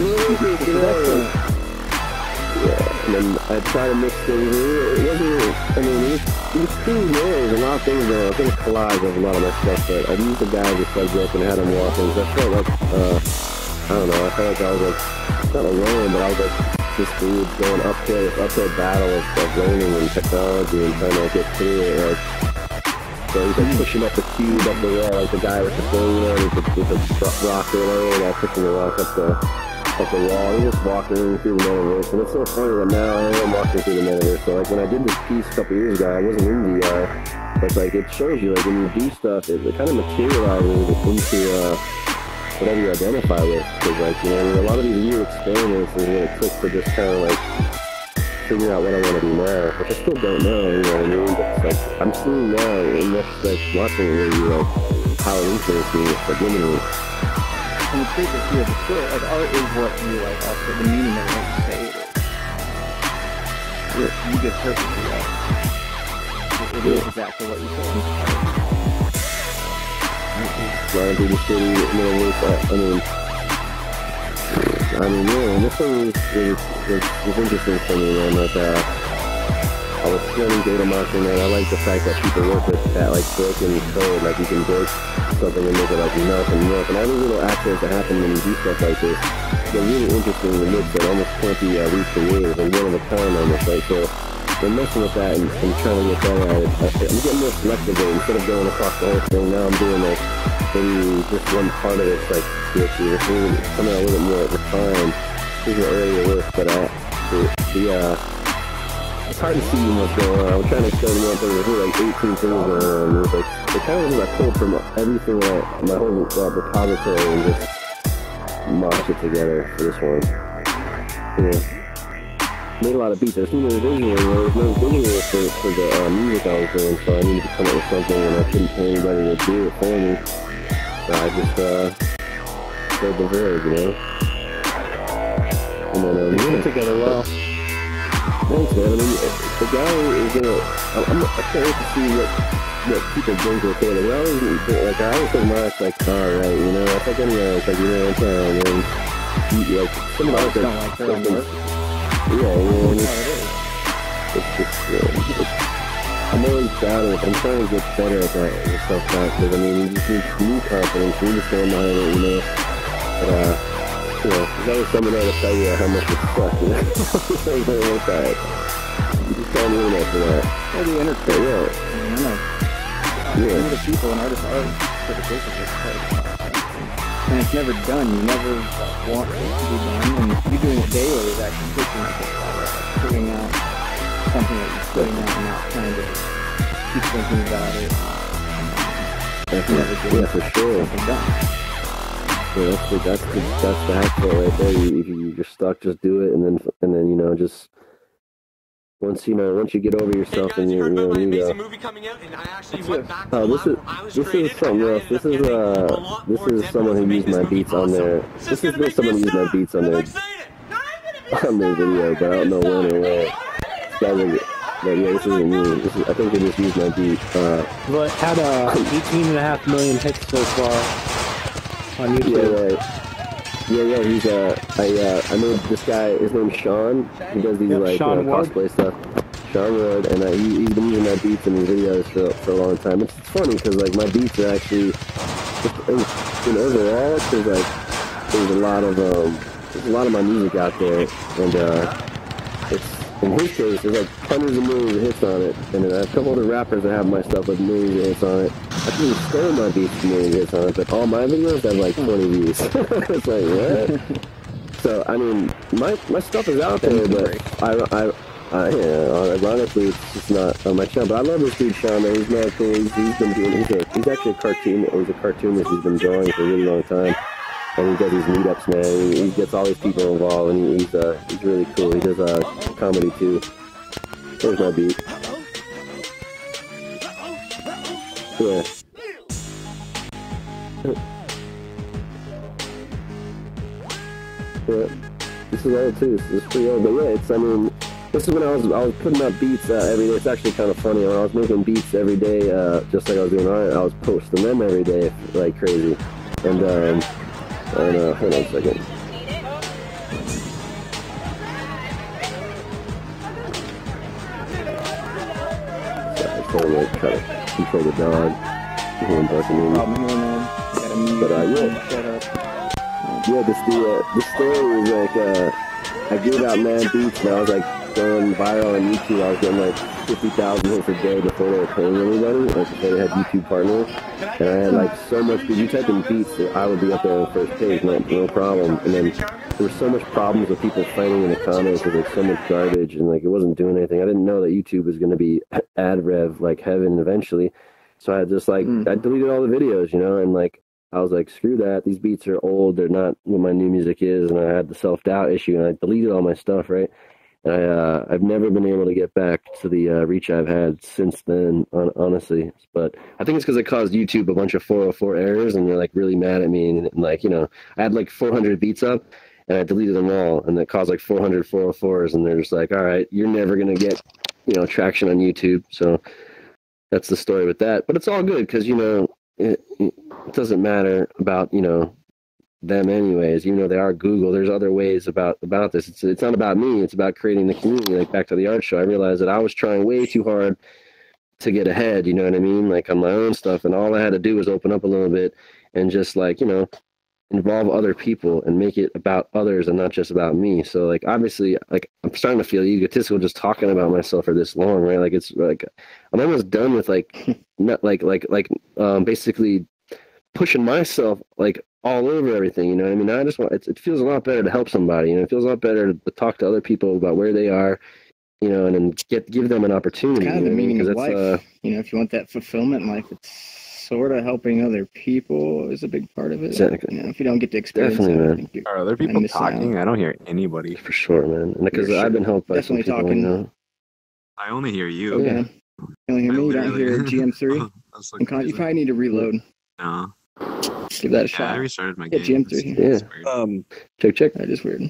yeah, and then I try to mix things. It wasn't really, I mean, it was cool. There was a lot of things going on. I think a collage of a lot of my stuff, but I used the guy as a subject and had him walking. I felt like, I don't know, I felt like I was like, not alone, but I was like, this dude going uphill battle of learning and technology and trying to get through it. Like, so he's like pushing up the cube up the wall, like the guy with the thing, with the rock or whatever, the guy pushing the rock up the wall. He's just walking through the metaverse, and it's so funny that now I am walking through the metaverse. So like when I did this piece a couple years ago, I wasn't in VR, but like it shows you, like when you do stuff, it kind of materializes into whatever you identify with. Because like, you know, a lot of these new experiments is what it took to just kind of like figure out what I want to do now, which I still don't know, you know what I mean? But it's like, I'm seeing now, and that's like watching it where you like, how it influences me, like limiting. And the truth is here, the story, like art is what you like, also the meaning of what you say it is. You give purpose to that. It is exactly what you say. Flying through the city, you know, yeah, and this one was interesting for me, man. Like, I was studying data marketing, and I like the fact that people work with that, like, broken code, like, you can break something and make it, like, melt and work. And all these little accidents that happen when you do stuff like this, they're really interesting to look at. Almost can't be recreated, and one of a kind, almost, right? So, we're messing with that and trying to get better at it. I'm getting more selective, though. Instead of going across the whole thing, now I'm doing, like, maybe just one part of it's, like, glitchy. It's really coming out a little bit more refined. These are earlier work, but it's hard to see what's going on. I'm trying to explain one thing. There's like 18 things going on. It was like, it kind of was like I pulled from everything, my whole repository, and just mashed it together for this one. Yeah. Made a lot of beats. There's no visual, for the music I was doing, so I needed to come up with something, and I couldn't pay anybody to do it for me. So I just played the verb, you know? And then you put it together well. Thanks, man. I mean, the guy is gonna. I can't wait to see what people bring to the table. I always think Mark's like, alright, you know, it's like anywhere, it's like, you know, in town, and like, some of us don't like their own work. Yeah, you know, it's just, I'm always doubting it. I'm trying to get better at that, with self-doubt, because, I mean, you just need new confidence, you need to stand behind it, you know, but, you know, there's always someone there to tell you how much it sucks, you know? You just can't lean after that. Or the interface. Yeah. I know. Some of the people and artists are critical of this part of the process. And it's never done. You never want it to be done. And you doing it daily is actually pushing it this way. Like putting out something that you're putting out and not trying to keep thinking about it. Yeah, for sure. Something done. Yeah, that's the hack for it right there. If you're stuck, just do it, and then you know, just once you get over yourself, hey guys, and you know, movie coming out, and I actually went back to this is something else. This is someone who used my beats on their. This is someone who used my beats on their video, but I don't know when or where. But yeah, this isn't me. I think they just used my beat. But had 18.5 million hits so far. On YouTube. Yeah, he's I know this guy, his name's Sean. He does these cosplay stuff. Sean Ward, and he's been using my beats in his videos for a long time. It's funny because like my beats are actually, overall, there's a lot of my music out there, and it's, in his case, there's like hundreds of millions of hits on it, and then I have a couple other rappers that have my stuff with millions of hits on it. I can even stole my beats with millions of hits on it, but all my videos have like 20 views. It's like, what? So, I mean, my stuff is out there, but ironically, it's just not on my channel. But I love this dude, Sean, man. He's mad cool. He's actually a cartoon, or he's a cartoonist. He's been drawing for a really long time. and he does these meetups, man. He gets all these people involved, and he's really cool. He does comedy too. There's my beat. Yeah. Yeah. This is old too. This is pretty old, but yeah, it's. I mean, this is when I was putting up beats every day. It's actually kind of funny. When I was making beats every day, just like I was doing art, I was posting them every day like crazy. And hold on a second. Sorry, I'm trying to control the dog. Him barking in. But yeah, the story was like I gave out mad beats and I was like going viral on YouTube. I was getting like 50,000 hits a day before they were paying anybody, like before they had YouTube partners. And I had like so much, if you type in beats, I would be up there on the first page, no problem. And then there was so much problems with people fighting in the comments with like so much garbage and like it wasn't doing anything. I didn't know that YouTube was going to be ad rev like heaven eventually. So I just like, I deleted all the videos, you know, and like, I was like, screw that. These beats are old. They're not what my new music is. And I had the self-doubt issue and I deleted all my stuff, right? And I've never been able to get back to the reach I've had since then, honestly. But I think it's because I caused YouTube a bunch of 404 errors and they're like really mad at me. And like, you know, I had like 400 beats up and I deleted them all and that caused like 400 404s. And they're just like, all right, you're never going to get, you know, traction on YouTube. So that's the story with that. But it's all good because, you know, it doesn't matter about, you know, them anyways. You know, they are Google. There's other ways about this. It's not about me. It's about creating the community. Like back to the art show, I realized that I was trying way too hard to get ahead. You know what I mean? Like on my own stuff. And all I had to do was open up a little bit and just like, you know, involve other people and make it about others and not just about me. So like obviously like I'm starting to feel egotistical just talking about myself for this long, right? Like it's like I'm almost done with like not basically pushing myself like all over everything, you know what I mean? I just want it feels a lot better to help somebody, you know, it feels a lot better to talk to other people about where they are, you know, and then give them an opportunity. It's kind of the meaning of life. You know, if you want that fulfillment in life, it's sort of helping other people is a big part of it. Exactly. You know, if you don't get to experience definitely, that, are other people talking? I don't hear anybody. For sure, man. Because I've been helped by definitely some people, talking. you know? I only hear you. Yeah. You only hear me. You don't hear GM3. You probably need to reload. No. Give that a shot. I restarted my game. GM3. Yeah. Check. That is weird.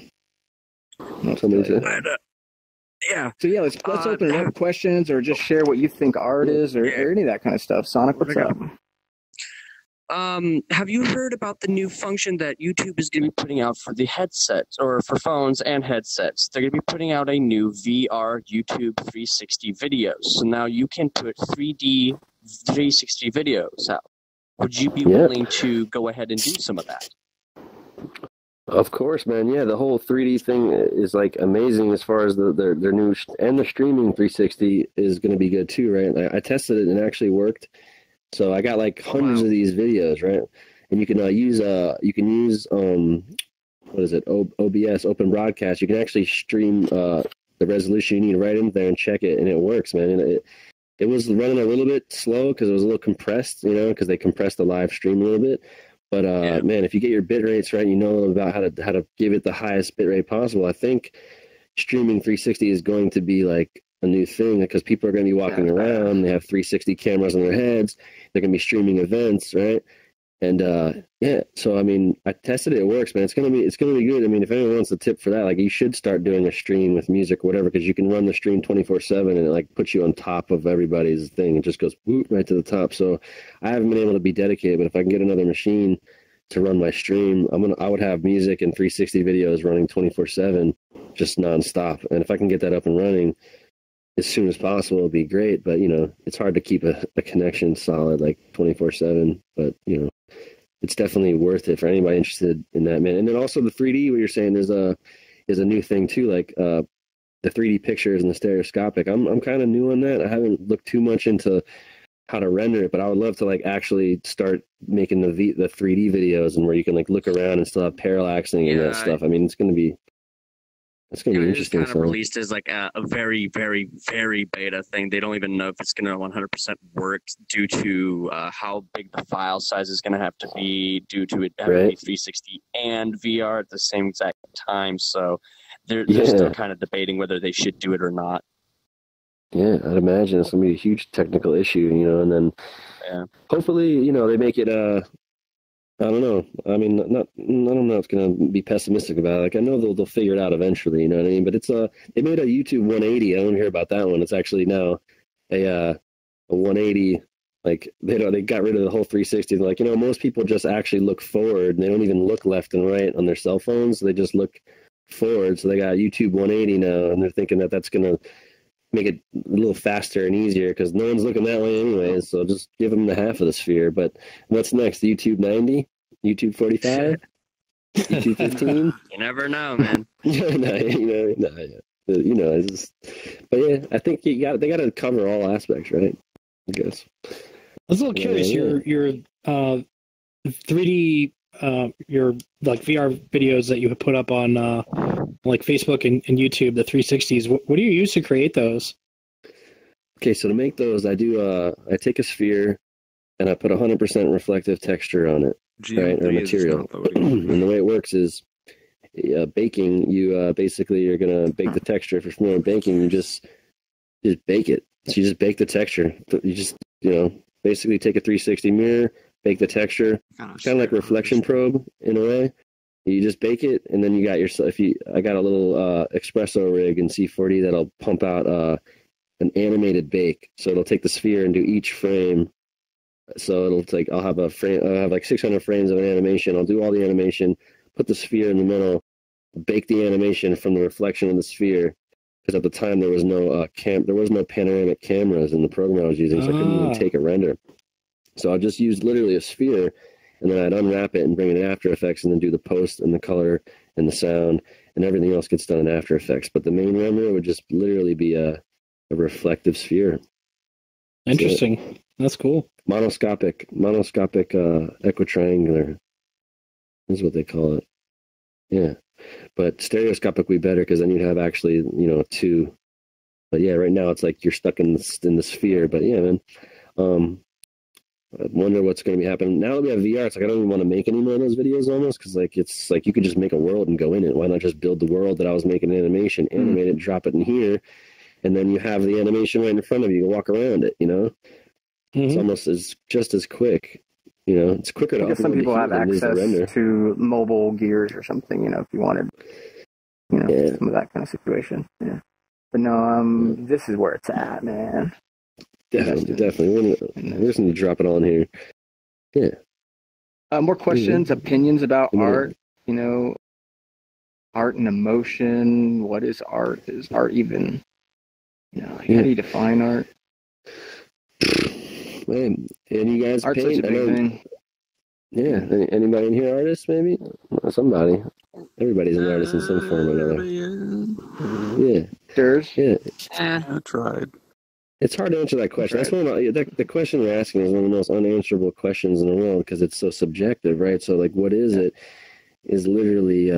Yeah. So yeah, let's open it up. Questions or just share what you think art is or any of that kind of stuff. Sonic, what's up? Have you heard about the new function that YouTube is going to be putting out for the headsets or for phones and headsets? They're going to be putting out a new VR YouTube 360 videos. So now you can put 3D 360 videos out. Would you be willing to go ahead and do some of that? Of course, man. Yeah, the whole 3D thing is like amazing as far as their new and the streaming 360 is going to be good too, right? I tested it and it actually worked. So I got like hundreds of these videos, right? And you can use what is it? OBS, Open Broadcast. You can actually stream the resolution you need right in there and check it, and it works, man. And it was running a little bit slow because it was a little compressed, you know, because they compressed the live stream a little bit. But man, if you get your bit rates right, you know about how to give it the highest bit rate possible. I think streaming 360 is going to be like a new thing because people are going to be walking around. They have 360 cameras on their heads. They're going to be streaming events, right? And so I mean, I tested it. It works, man. It's gonna be good. I mean, if anyone wants a tip for that, like you should start doing a stream with music or whatever, because you can run the stream 24/7 and it like puts you on top of everybody's thing. It just goes whoop, right to the top. So I haven't been able to be dedicated, but if I can get another machine to run my stream, I would have music and 360 videos running 24/7, just nonstop. And if I can get that up and running as soon as possible, it'd be great. But you know, it's hard to keep a connection solid like 24/7. But you know, it's definitely worth it for anybody interested in that, man. And then also the 3D, what you're saying is a new thing too, like the 3D pictures and the stereoscopic. I'm kind of new on that. I haven't looked too much into how to render it, but I would love to like actually start making the 3D videos and where you can like look around and still have parallaxing and that stuff. I mean, it's going to be That's going to be interesting. It's kind of released as like a very, very, very beta thing. They don't even know if it's going to 100% work due to how big the file size is going to have to be, due to it having to be 360 and VR at the same exact time. So they're still kind of debating whether they should do it or not. Yeah, I'd imagine it's going to be a huge technical issue, and then hopefully, they make it, I don't know. I mean, I don't know if it's going to be pessimistic about it. Like, I know they'll figure it out eventually, you know what I mean? But it's they made a YouTube 180. I don't hear about that one. It's actually now a 180. Like, they got rid of the whole 360. They're like, most people just actually look forward, and they don't even look left and right on their cell phones. They just look forward. So they got YouTube 180 now, and they're thinking that that's going to make it a little faster and easier because no one's looking that way anyway. So just give them the half of the sphere. But what's next? YouTube 90? YouTube 45? YouTube 15? You never know, man. It's just, but yeah, I think they got to cover all aspects, right? I guess. I was a little curious. Your 3D, your like VR videos that you put up on like Facebook and YouTube, the 360s. What do you use to create those? Okay, so to make those, I take a sphere and I put 100% reflective texture on it, right, or material. And the way it works is baking. You basically you're gonna bake the texture. If you're familiar with baking, you just bake it. So you just bake the texture. You just basically take a 360 mirror, bake the texture, kind of like a reflection probe in a way. You just bake it, and then you got yourself. I got a little espresso rig in C40 that'll pump out an animated bake. So it'll take the sphere and do each frame. So it'll take. I'll have like 600 frames of an animation. I'll do all the animation, put the sphere in the middle, bake the animation from the reflection of the sphere. Because at the time there was no panoramic cameras in the program I was using, so I couldn't even take a render. So I just used literally a sphere, and then I'd unwrap it and bring it in After Effects, and then do the post and the color and the sound, and everything else gets done in After Effects. But the main render would just literally be a reflective sphere. Interesting. So, that's cool. Monoscopic equitriangular is what they call it. Yeah. But stereoscopic would be better because then you'd have actually, two. But yeah, right now it's like you're stuck in the sphere. But yeah, man. I wonder what's going to be happening now that we have VR. It's like I don't even want to make any more of those videos almost because like it's like you could just make a world and go in it. Why not just build the world that I was making an animation, animate it, drop it in here, and then you have the animation right in front of you. You walk around it. It's almost just as quick. It's quicker to upload. Some people have access to mobile gears or something. If you wanted, some of that kind of situation. Yeah. But no, this is where it's at, man. Definitely. We're just going to drop it on here. Yeah. More questions, opinions about art. Art and emotion. What is art? Is art even? How do you define art? Man, any guys Art's paint? Such a big thing. Yeah. Anybody in here artist? Maybe somebody. Everybody's an artist in some form or another. Yeah. Yours? Yeah. I tried. It's hard to answer that question. That's one of the question you're asking is one of the most unanswerable questions in the world because it's so subjective, right? So, like, what is it? Is literally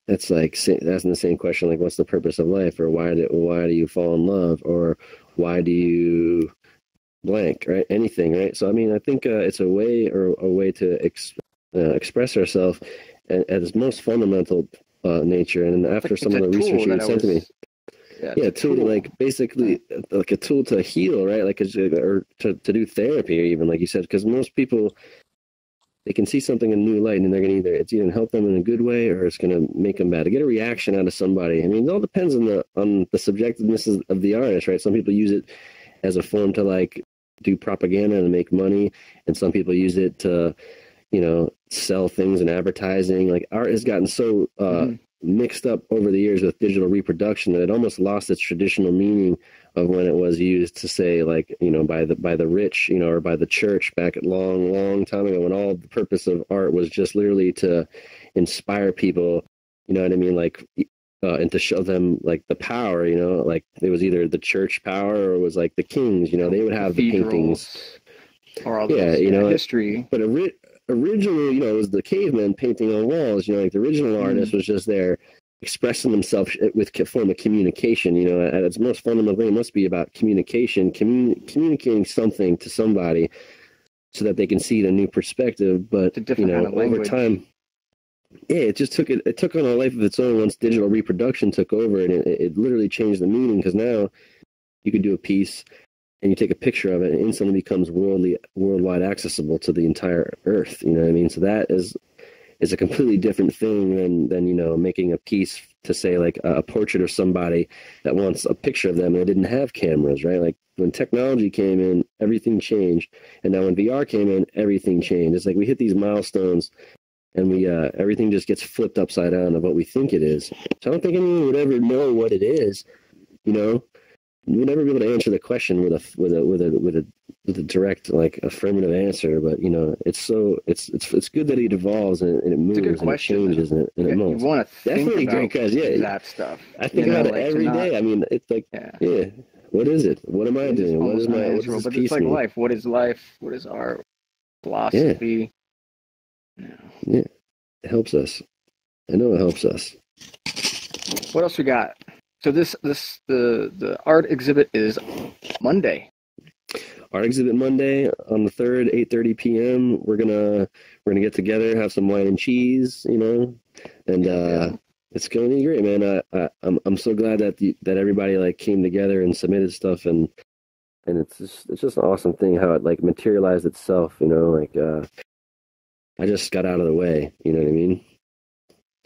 that's like asking the same question, like, what's the purpose of life, or why do you fall in love, or why do you blank, right? Anything, right? So, I mean, I think it's a way to express ourselves at its most fundamental nature. And after some of the research you sent to me. Yeah, tool to like basically like a tool to heal, right? Like or to do therapy, or even like you said, because most people they can see something in a new light, and they're gonna it's either help them in a good way or it's gonna make them bad. To get a reaction out of somebody, I mean, it all depends on the subjectiveness of the artist, right? Some people use it as a form to like do propaganda and make money, and some people use it to sell things in advertising. Like art has gotten so mixed up over the years with digital reproduction that it almost lost its traditional meaning of when it was used to say, like, by the rich, or by the church back at long time ago, when all the purpose of art was just literally to inspire people, you know what I mean, like and to show them like the power, like it was either the church power or it was like the kings, they would have the paintings or all those, history. But originally, it was the cavemen painting on walls. Like the original artist was just there, expressing themselves with a form of communication. You know, at its most fundamental thing, it must be about communication, communicating something to somebody so that they can see it in a new perspective. But, you know, over time, yeah, it took on a life of its own once digital reproduction took over, and it literally changed the meaning, because now you can do a piece and you take a picture of it and it instantly becomes worldwide accessible to the entire earth. You know what I mean? So that is a completely different thing than, you know, making a piece to say like a portrait of somebody that wants a picture of them and they didn't have cameras, right? Like when technology came in, everything changed. And now when VR came in, everything changed. It's like we hit these milestones and we everything just gets flipped upside down of what we think it is. So I don't think anyone would ever know what it is, you know? We'll never be able to answer the question with a direct, like, affirmative answer. But, you know, it's good that it evolves and it moves and it changes and it molds. You want to think definitely about great, because that stuff. I think about it every day. I mean, it's like, yeah, what is it? What am I doing? What is my? What is this piece? It's like life. What is life? What is art? Philosophy? Yeah, it helps us. I know it helps us. What else we got? So the art exhibit is Monday. Art exhibit Monday on the 3rd, 8:30 p.m. We're gonna get together, have some wine and cheese, you know, and it's gonna be great, man. I'm so glad that everybody like came together and submitted stuff, and it's just an awesome thing how it like materialized itself, you know. Like I just got out of the way, you know what I mean?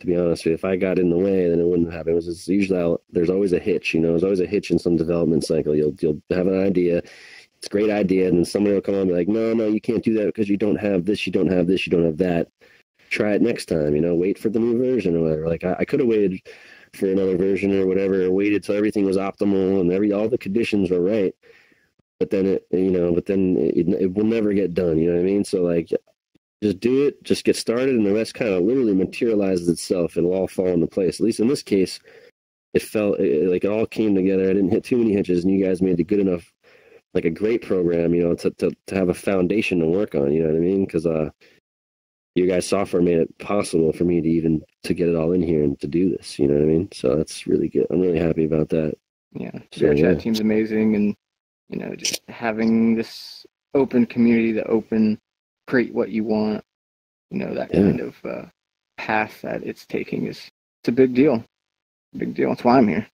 To be honest with you, if I got in the way, then it wouldn't happen. It was just usually there's always a hitch, you know. There's always a hitch in some development cycle. You'll have an idea, it's a great idea, and then somebody will come on and be like, no, you can't do that because you don't have this, you don't have this, you don't have that. Try it next time, you know. Wait for the new version or whatever. Like I could have waited for another version or whatever, or waited till everything was optimal and all the conditions were right. But then it will never get done. You know what I mean? So like, just do it, just get started, and the rest kind of literally materializes itself. It'll all fall into place. At least in this case, it felt like it all came together. I didn't hit too many hitches, and you guys made it good enough, like a great program, you know, to have a foundation to work on. You know what I mean? Because you guys' software made it possible for me to get it all in here and to do this. You know what I mean? So that's really good. I'm really happy about that. Yeah, the VRChat team's amazing, and you know, just having this open community, create what you want, you know, that kind of path that it's taking it's a big deal. That's why I'm here.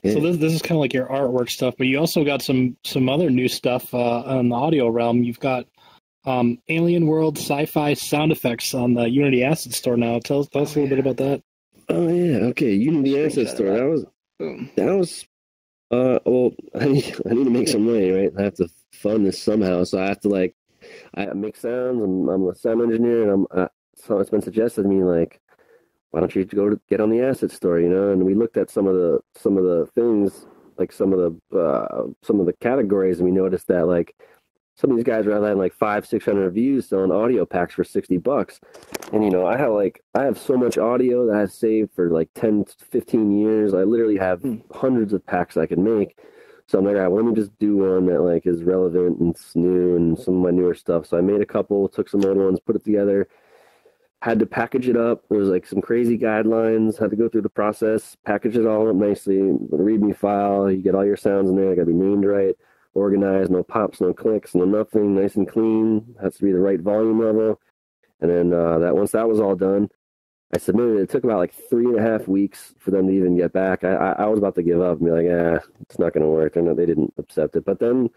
Yeah. So this is kind of like your artwork stuff, but you also got some other new stuff on the audio realm. You've got Alien World sci-fi sound effects on the Unity Asset Store now. Tell us a little bit about that. Oh yeah, okay. Unity Asset Store. That was well, I need to make some money, right? I have to fund this somehow, so I have to I make sounds. I'm a sound engineer, and so it's been suggested to me like, why don't you get on the Asset Store, you know? And we looked at some of the things, like some of the categories, and we noticed that like some of these guys are having like 500-600 reviews selling audio packs for $60. And you know, I have so much audio that I've saved for like 10-15 years. I literally have hundreds of packs I can make. So I'm like, all right, well, let me just do one that like is relevant and it's new and some of my newer stuff. So I made a couple, took some old ones, put it together, had to package it up. There was like some crazy guidelines, had to go through the process, package it all up nicely, README file. You get all your sounds in there. They got to be named right, organized, no pops, no clicks, no nothing, nice and clean. Has to be the right volume level. And then once that was all done, I submitted it. It took about like 3.5 weeks for them to even get back. I was about to give up and be like, it's not going to work. They didn't accept it. But then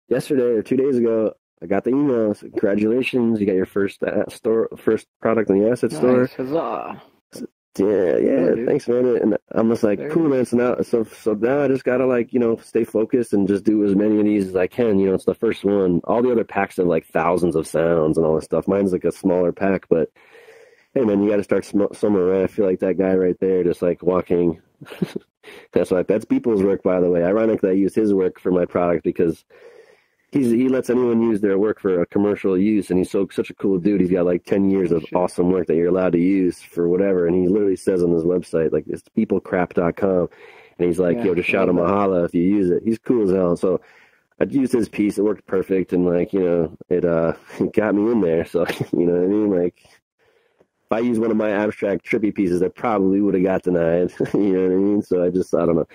yesterday or 2 days ago, I got the email. So congratulations, you got your first product in the Asset Store. Huzzah. Yeah, thanks, man. And I'm just like, cool, man. So now I just gotta like, you know, stay focused and just do as many of these as I can. You know, it's the first one. All the other packs have like thousands of sounds and all this stuff. Mine's like a smaller pack, but hey, man, you got to start somewhere, right? I feel like that guy right there, just like walking. That's Beeple's work, by the way. Ironically, I used his work for my product because he lets anyone use their work for a commercial use, and he's such a cool dude. He's got like 10 years of awesome work that you're allowed to use for whatever, and he literally says on his website, like, it's beeplecrap.com, and he's like, yo, just shout him a holla if you use it. He's cool as hell. So I used his piece. It worked perfect, and like, you know, it got me in there. So, you know what I mean? Like, if I use one of my abstract trippy pieces, that probably would have got denied. You know what I mean? So I don't know.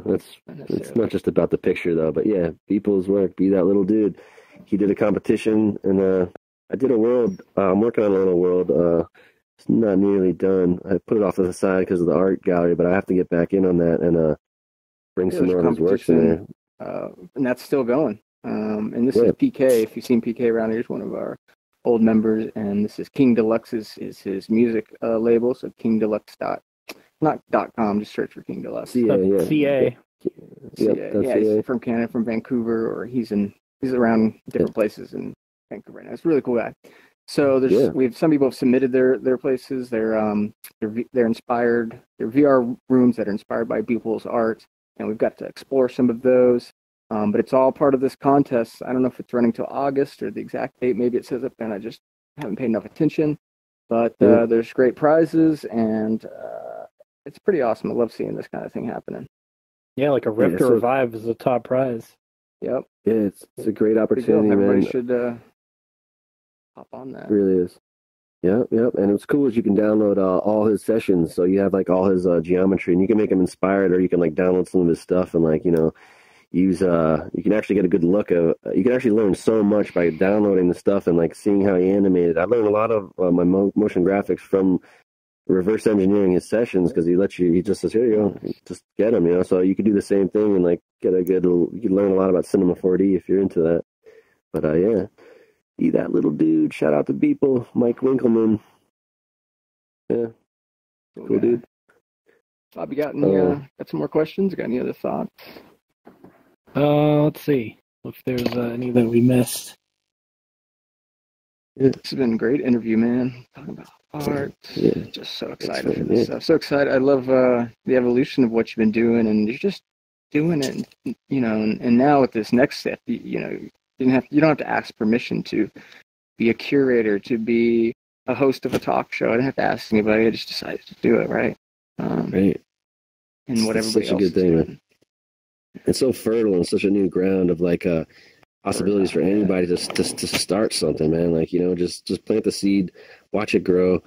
It's not just about the picture though, but yeah, people's work. Be that little dude. He did a competition, and I did a world. I'm working on a little world. It's not nearly done. I put it off to the side because of the art gallery, but I have to get back in on that and bring some more of his works in there. And that's still going. And this is PK. If you've seen PK around here, he's one of our old members, and this is King Deluxe's is his music label. So King Deluxe not .com, just search for King Deluxe. CA. He's from Canada, from Vancouver, or he's around different places in Vancouver right now. It's a really cool guy. So we have some people have submitted their places. They're inspired. They're VR rooms that are inspired by people's art, and we've got to explore some of those. But it's all part of this contest. I don't know if it's running till August or the exact date. Maybe it says up there, and I just haven't paid enough attention. But there's great prizes, and it's pretty awesome. I love seeing this kind of thing happening. Yeah, like a Rip to Revive is the top prize. Yep. Yeah, it's a great opportunity, Everybody man. should hop on that. It really is. Yep. And what's cool is you can download all his sessions. So you have like all his geometry, and you can make them inspired, or you can like download some of his stuff and like, you know, use you can actually get a good look of you can actually learn so much by downloading the stuff and like seeing how he animated. I learned a lot of my motion graphics from reverse engineering his sessions, because he just says, here you go, just get them, you know. So you could do the same thing and like get a good, you could learn a lot about Cinema 4D if you're into that. But yeah, be that little dude. Shout out to Beeple, Mike Winkleman. Yeah, cool dude. Bob, you got any got some more questions? Got any other thoughts? Let's see if there's any that we missed. This has been a great interview, man. Talking about art. Yeah. Just so excited for this stuff. So excited. I love the evolution of what you've been doing, and you're just doing it, you know, and now with this next step, you know, you don't have to ask permission to be a curator, to be a host of a talk show. I didn't have to ask anybody. I just decided to do it, right? Right. And what everybody else such a good thing, doing. man. It's so fertile and such a new ground of like possibilities for anybody to start something, man. Like, you know, just plant the seed, watch it grow,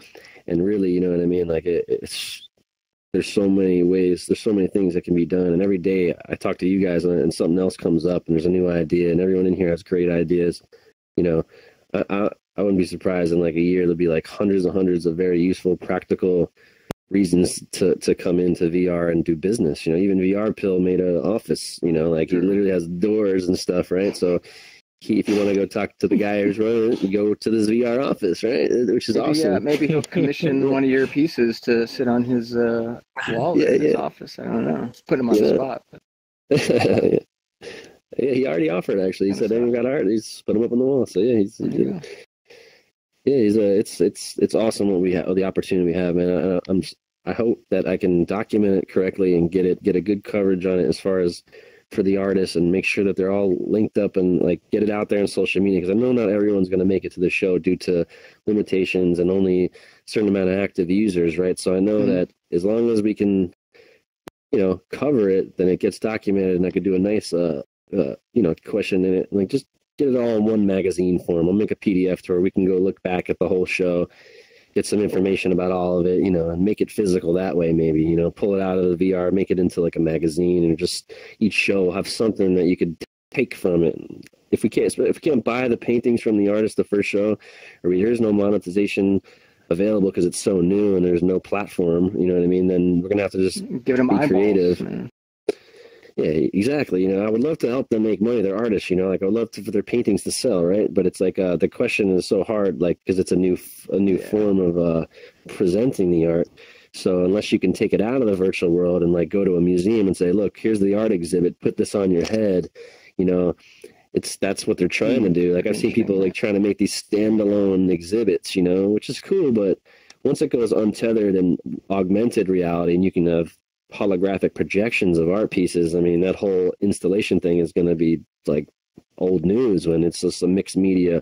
and really, you know what I mean? Like there's so many ways, there's so many things that can be done. And every day I talk to you guys and something else comes up and there's a new idea, and everyone in here has great ideas. You know, I wouldn't be surprised in like a year there'll be like hundreds and hundreds of very useful, practical reasons to come into VR and do business. You know, even VR Pill made an office, you know, like he literally has doors and stuff, right? So if you want to go talk to the guy who's running it, you go to this VR office, right? Which is awesome. Yeah, maybe he'll commission one of your pieces to sit on his wall in his office. I don't know. Put him on the spot. But. Yeah, he already offered, actually. He said, anyone got art? He's put him up on the wall. So yeah, it's awesome what we have, the opportunity we have, man. I hope that I can document it correctly and get a good coverage on it as far as for the artists, and make sure that they're all linked up and like get it out there on social media, because I know not everyone's going to make it to the show due to limitations and only a certain amount of active users, right? So I know that as long as we can, you know, cover it, then it gets documented, and I could do a nice you know, question in it, like just get it all in one magazine form. I'll make a PDF to where we can go look back at the whole show, get some information about all of it, you know, and make it physical that way. Maybe, you know, pull it out of the VR, make it into like a magazine, and just each show have something that you could take from it. If we can't buy the paintings from the artist the first show, or there's no monetization available because it's so new and there's no platform, you know what I mean, then we're gonna have to just give them be creative. Man. Yeah, exactly. You know, I would love to help them make money. They're artists, you know, like I would love for their paintings to sell, right? But it's like the question is so hard, like, because it's a new form of presenting the art. So unless you can take it out of the virtual world and like go to a museum and say, look, here's the art exhibit, put this on your head, you know, that's what they're trying to do. Like I've seen people like trying to make these standalone exhibits, you know, which is cool, but once it goes untethered and augmented reality, and you can have holographic projections of art pieces, I mean, that whole installation thing is going to be like old news when it's just a mixed media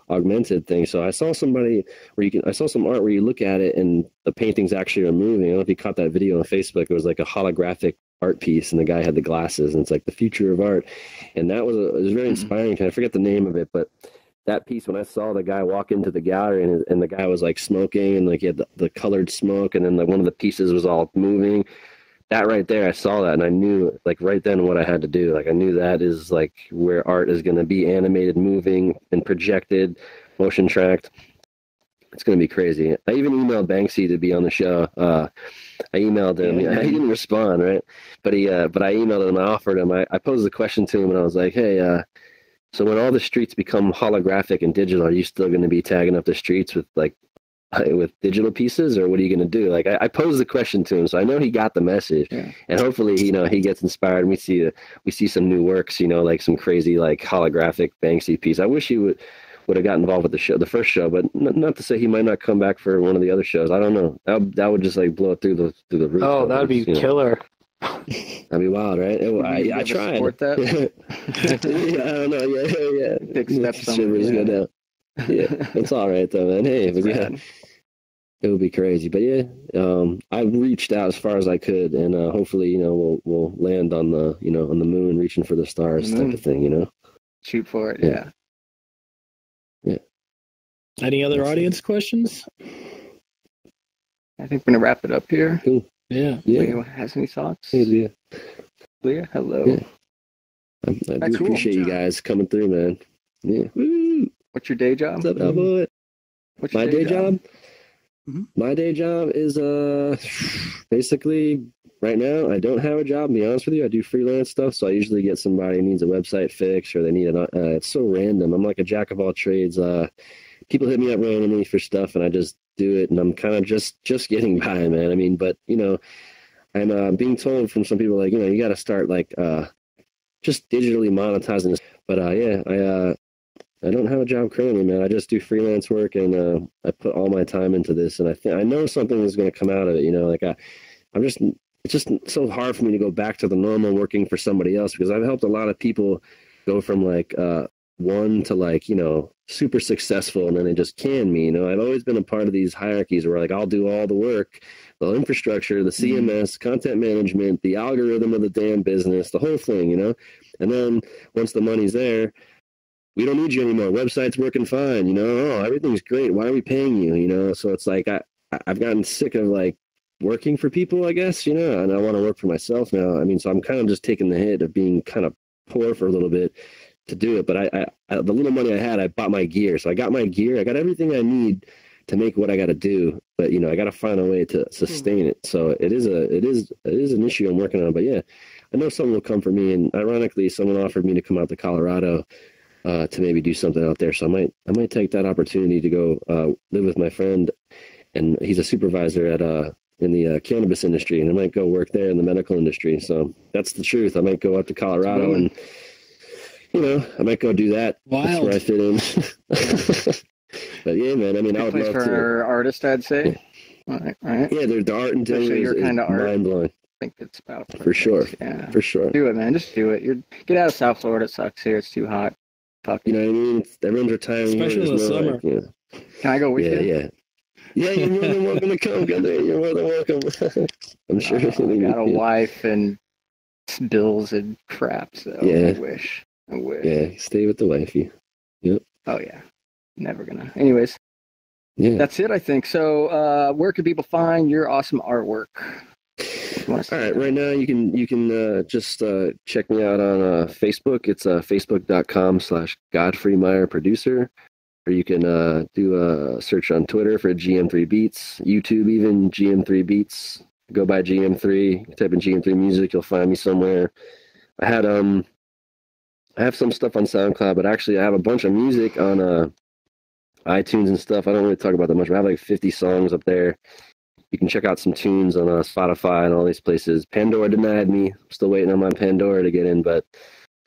augmented thing. So I saw somebody where I saw some art where you look at it and the paintings actually are moving. I don't know if you caught that video on Facebook. It was like a holographic art piece, and the guy had the glasses, and it's like the future of art. And that was it was very inspiring. I forget the name of it, but that piece, when I saw the guy walk into the gallery and the guy was like smoking and like he had the colored smoke and then one of the pieces was all moving, that right there, I saw that and I knew like right then what I had to do. Like I knew that is like where art is going to be animated, moving and projected, motion tracked. It's going to be crazy. I even emailed Banksy to be on the show. I emailed him. He didn't respond, right? But I emailed him. I offered him. I posed the question to him, and I was like, "Hey, so when all the streets become holographic and digital, are you still going to be tagging up the streets with digital pieces, or what are you going to do?" Like I posed the question to him, so I know he got the message, and hopefully, he gets inspired. And we see some new works, like some crazy like holographic Banksy piece. I wish he would have got involved with the first show, but not to say he might not come back for one of the other shows. I don't know. That would just like blow it through the roof. Oh, that would be killer. That'd be wild, right? I tried. Support that? I don't know. Yeah. Big steps. Shivers go down. Yeah, it's all right though, man. Hey, but yeah, it would be crazy. But yeah, I reached out as far as I could, and hopefully, we'll land on the on the moon, reaching for the stars, type of thing. Shoot for it. Yeah. Any other audience questions? I think we're gonna wrap it up here. Cool. Yeah. Leah has any thoughts? Hey, Leah. Leah, hello. Yeah. I do appreciate you guys coming through, man. Yeah. Woo. What's your day job? What's up, Elbow? What's your My day job? Mm-hmm. My day job is basically right now I don't have a job, to be honest with you. I do freelance stuff, so I usually get somebody who needs a website fixed or they need it's so random. I'm like a jack of all trades. People hit me up randomly for stuff and I just do it, and I'm kind of just getting by, man. I mean, but I'm being told from some people like, you got to start like just digitally monetizing this. But I don't have a job currently, man. I just do freelance work, and I put all my time into this, and I know something is going to come out of it. It's just so hard for me to go back to the normal working for somebody else, because I've helped a lot of people go from like one to like super successful, and then they just can me. I've always been a part of these hierarchies where like I'll do all the work, the infrastructure, the CMS, content management, the algorithm of the damn business, the whole thing, and then once the money's there, we don't need you anymore. Website's working fine, oh, everything's great, why are we paying you? So it's like I've gotten sick of like working for people, I guess, and I want to work for myself now. I mean, so I'm kind of just taking the hit of being kind of poor for a little bit to do it. But I the little money I had, I bought my gear. So I got my gear. I got everything I need to make what I got to do. But I got to find a way to sustain it. So it is an issue I'm working on. But yeah, I know someone will come for me. And ironically, someone offered me to come out to Colorado to maybe do something out there. So I might take that opportunity to go live with my friend, and he's a supervisor at in the cannabis industry, and I might go work there in the medical industry. So that's the truth. I might go up to Colorado and, I might go do that. Wild. That's where I fit in. But yeah, man, I mean, I would love to. For artist, I'd say. All right. Yeah, the art and Especially your kind of art. Mind blowing. I think it's about perfect. For sure. Yeah. For sure. Do it, man. Just do it. Get out of South Florida. It sucks here. It's too hot. Fuck. You know what I mean? Everyone's retiring. Especially in the summer. Like, Can I go with you? Yeah. Yeah, you're more than welcome to come, Gunther. You're more than welcome. I'm sure. I got a wife and bills and crap, so I wish. Yeah, stay with the wifey. Yep. Oh, yeah. Never gonna. Anyways. Yeah. That's it, I think. So where can people find your awesome artwork? All right. Right now, you can just check me out on Facebook. It's facebook.com/Godfrey Meyer Producer. Or you can do a search on Twitter for GM3 Beats, YouTube even, GM3 Beats. Go by GM3, type in GM3 Music, you'll find me somewhere. I have some stuff on SoundCloud, but actually I have a bunch of music on iTunes and stuff. I don't really talk about that much, but I have like 50 songs up there. You can check out some tunes on Spotify and all these places. Pandora denied me. I'm still waiting on my Pandora to get in, but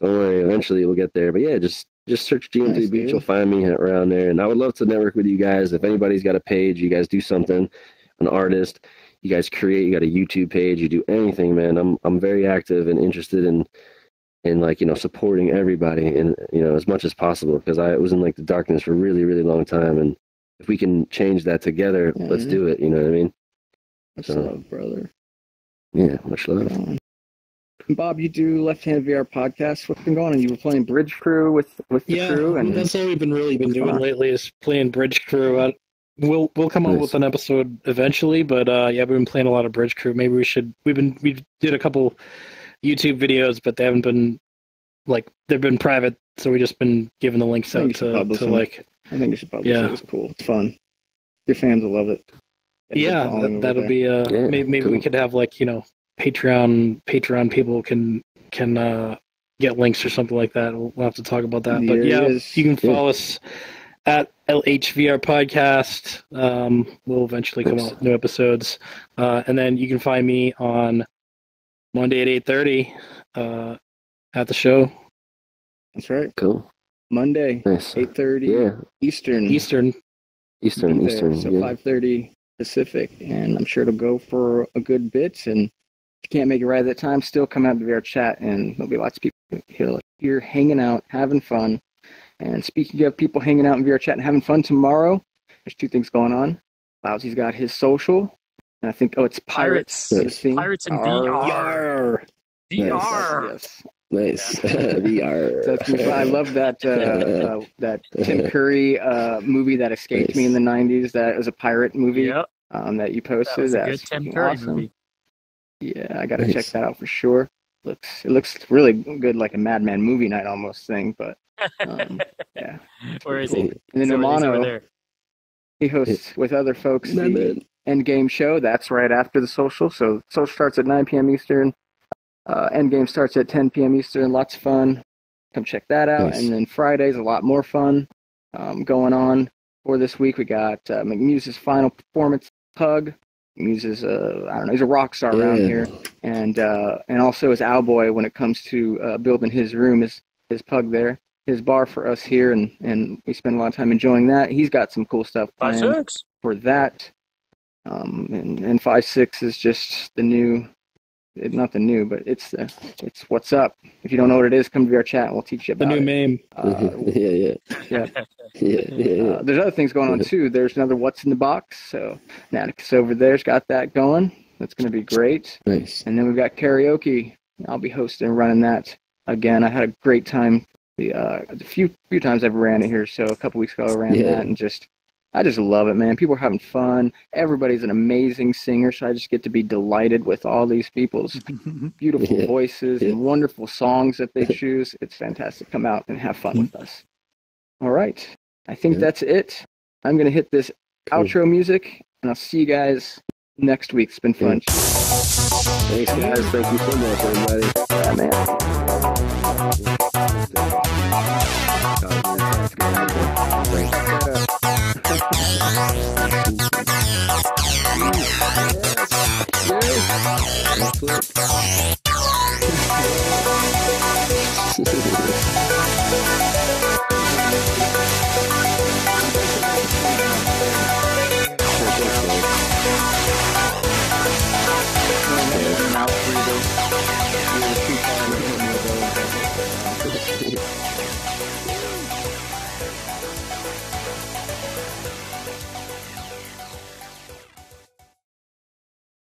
don't worry, eventually we'll get there. But yeah, just search GM3 Beats. You'll find me around there. And I would love to network with you guys. If anybody's got a page, you guys do something, an artist, you guys create, you got a YouTube page, you do anything, man. I'm very active and interested in like, supporting everybody and, as much as possible, because I was in like the darkness for a really, really long time. And if we can change that together, let's do it. You know what I mean? Much love, brother. Yeah, much love. Bob, you do Left Hand VR podcast. What's been going on? You were playing Bridge Crew with the crew, and that's all we've been doing lately is playing Bridge Crew. We'll come up with an episode eventually, but we've been playing a lot of Bridge Crew. Maybe we should. We did a couple YouTube videos, but they haven't been they've been private, so we've just been giving the links out to I think you should publish it. It's cool. It's fun. Your fans will love it. That'll be maybe we could have Patreon people can get links or something like that. We'll have to talk about that. But you can follow us at LHVR Podcast. We'll eventually come out with new episodes. And then you can find me on Monday at 8:30 at the show. That's right. Cool. Monday, 8:30 Eastern. So 5:30 Pacific, and I'm sure it'll go for a good bit. And if you can't make it right at that time, still come out to VRChat, and there'll be lots of people here hanging out, having fun. And speaking of people hanging out in VRChat and having fun tomorrow, there's two things going on. Lousy's got his social, and I think it's Pirates. Pirates and VR. Yes. Nice. VR. So I love that that Tim Curry movie that escaped me in the 90s. That was a pirate movie that you posted. That's a good Tim Curry movie. Yeah, I got to check that out for sure. It looks really good, like a Madman movie night almost thing. But yeah. Where is he? And then Romano, he hosts with other folks the Endgame show. That's right after the social. So social starts at 9 p.m. Eastern. Endgame starts at 10 p.m. Eastern. Lots of fun. Come check that out. Nice. And then Friday's a lot more fun going on for this week. We got McMuse's final performance, Pug. McMuse is he's a rock star around here, and also is Owlboy when it comes to building his room. His Pug there, his bar for us here, and we spend a lot of time enjoying that. He's got some cool stuff planned for that. And 5-6 is just the new. Not the new, but it's what's up. If you don't know what it is, come to VRChat and we'll teach you about the new meme. There's other things going on too. There's another What's in the Box. So Naticus over there's got that going. That's going to be great. Nice. And then we've got karaoke. I'll be hosting and running that again. I had a great time. The few times I've ran it here. So a couple weeks ago I ran that and I just love it, man. People are having fun. Everybody's an amazing singer, so I just get to be delighted with all these people's beautiful voices and wonderful songs that they choose. It's fantastic. Come out and have fun with us. All right. I think that's it. I'm going to hit this outro music, and I'll see you guys next week. It's been fun. Thanks, guys. Thank you so much, everybody. Yeah, man. Mouth breather.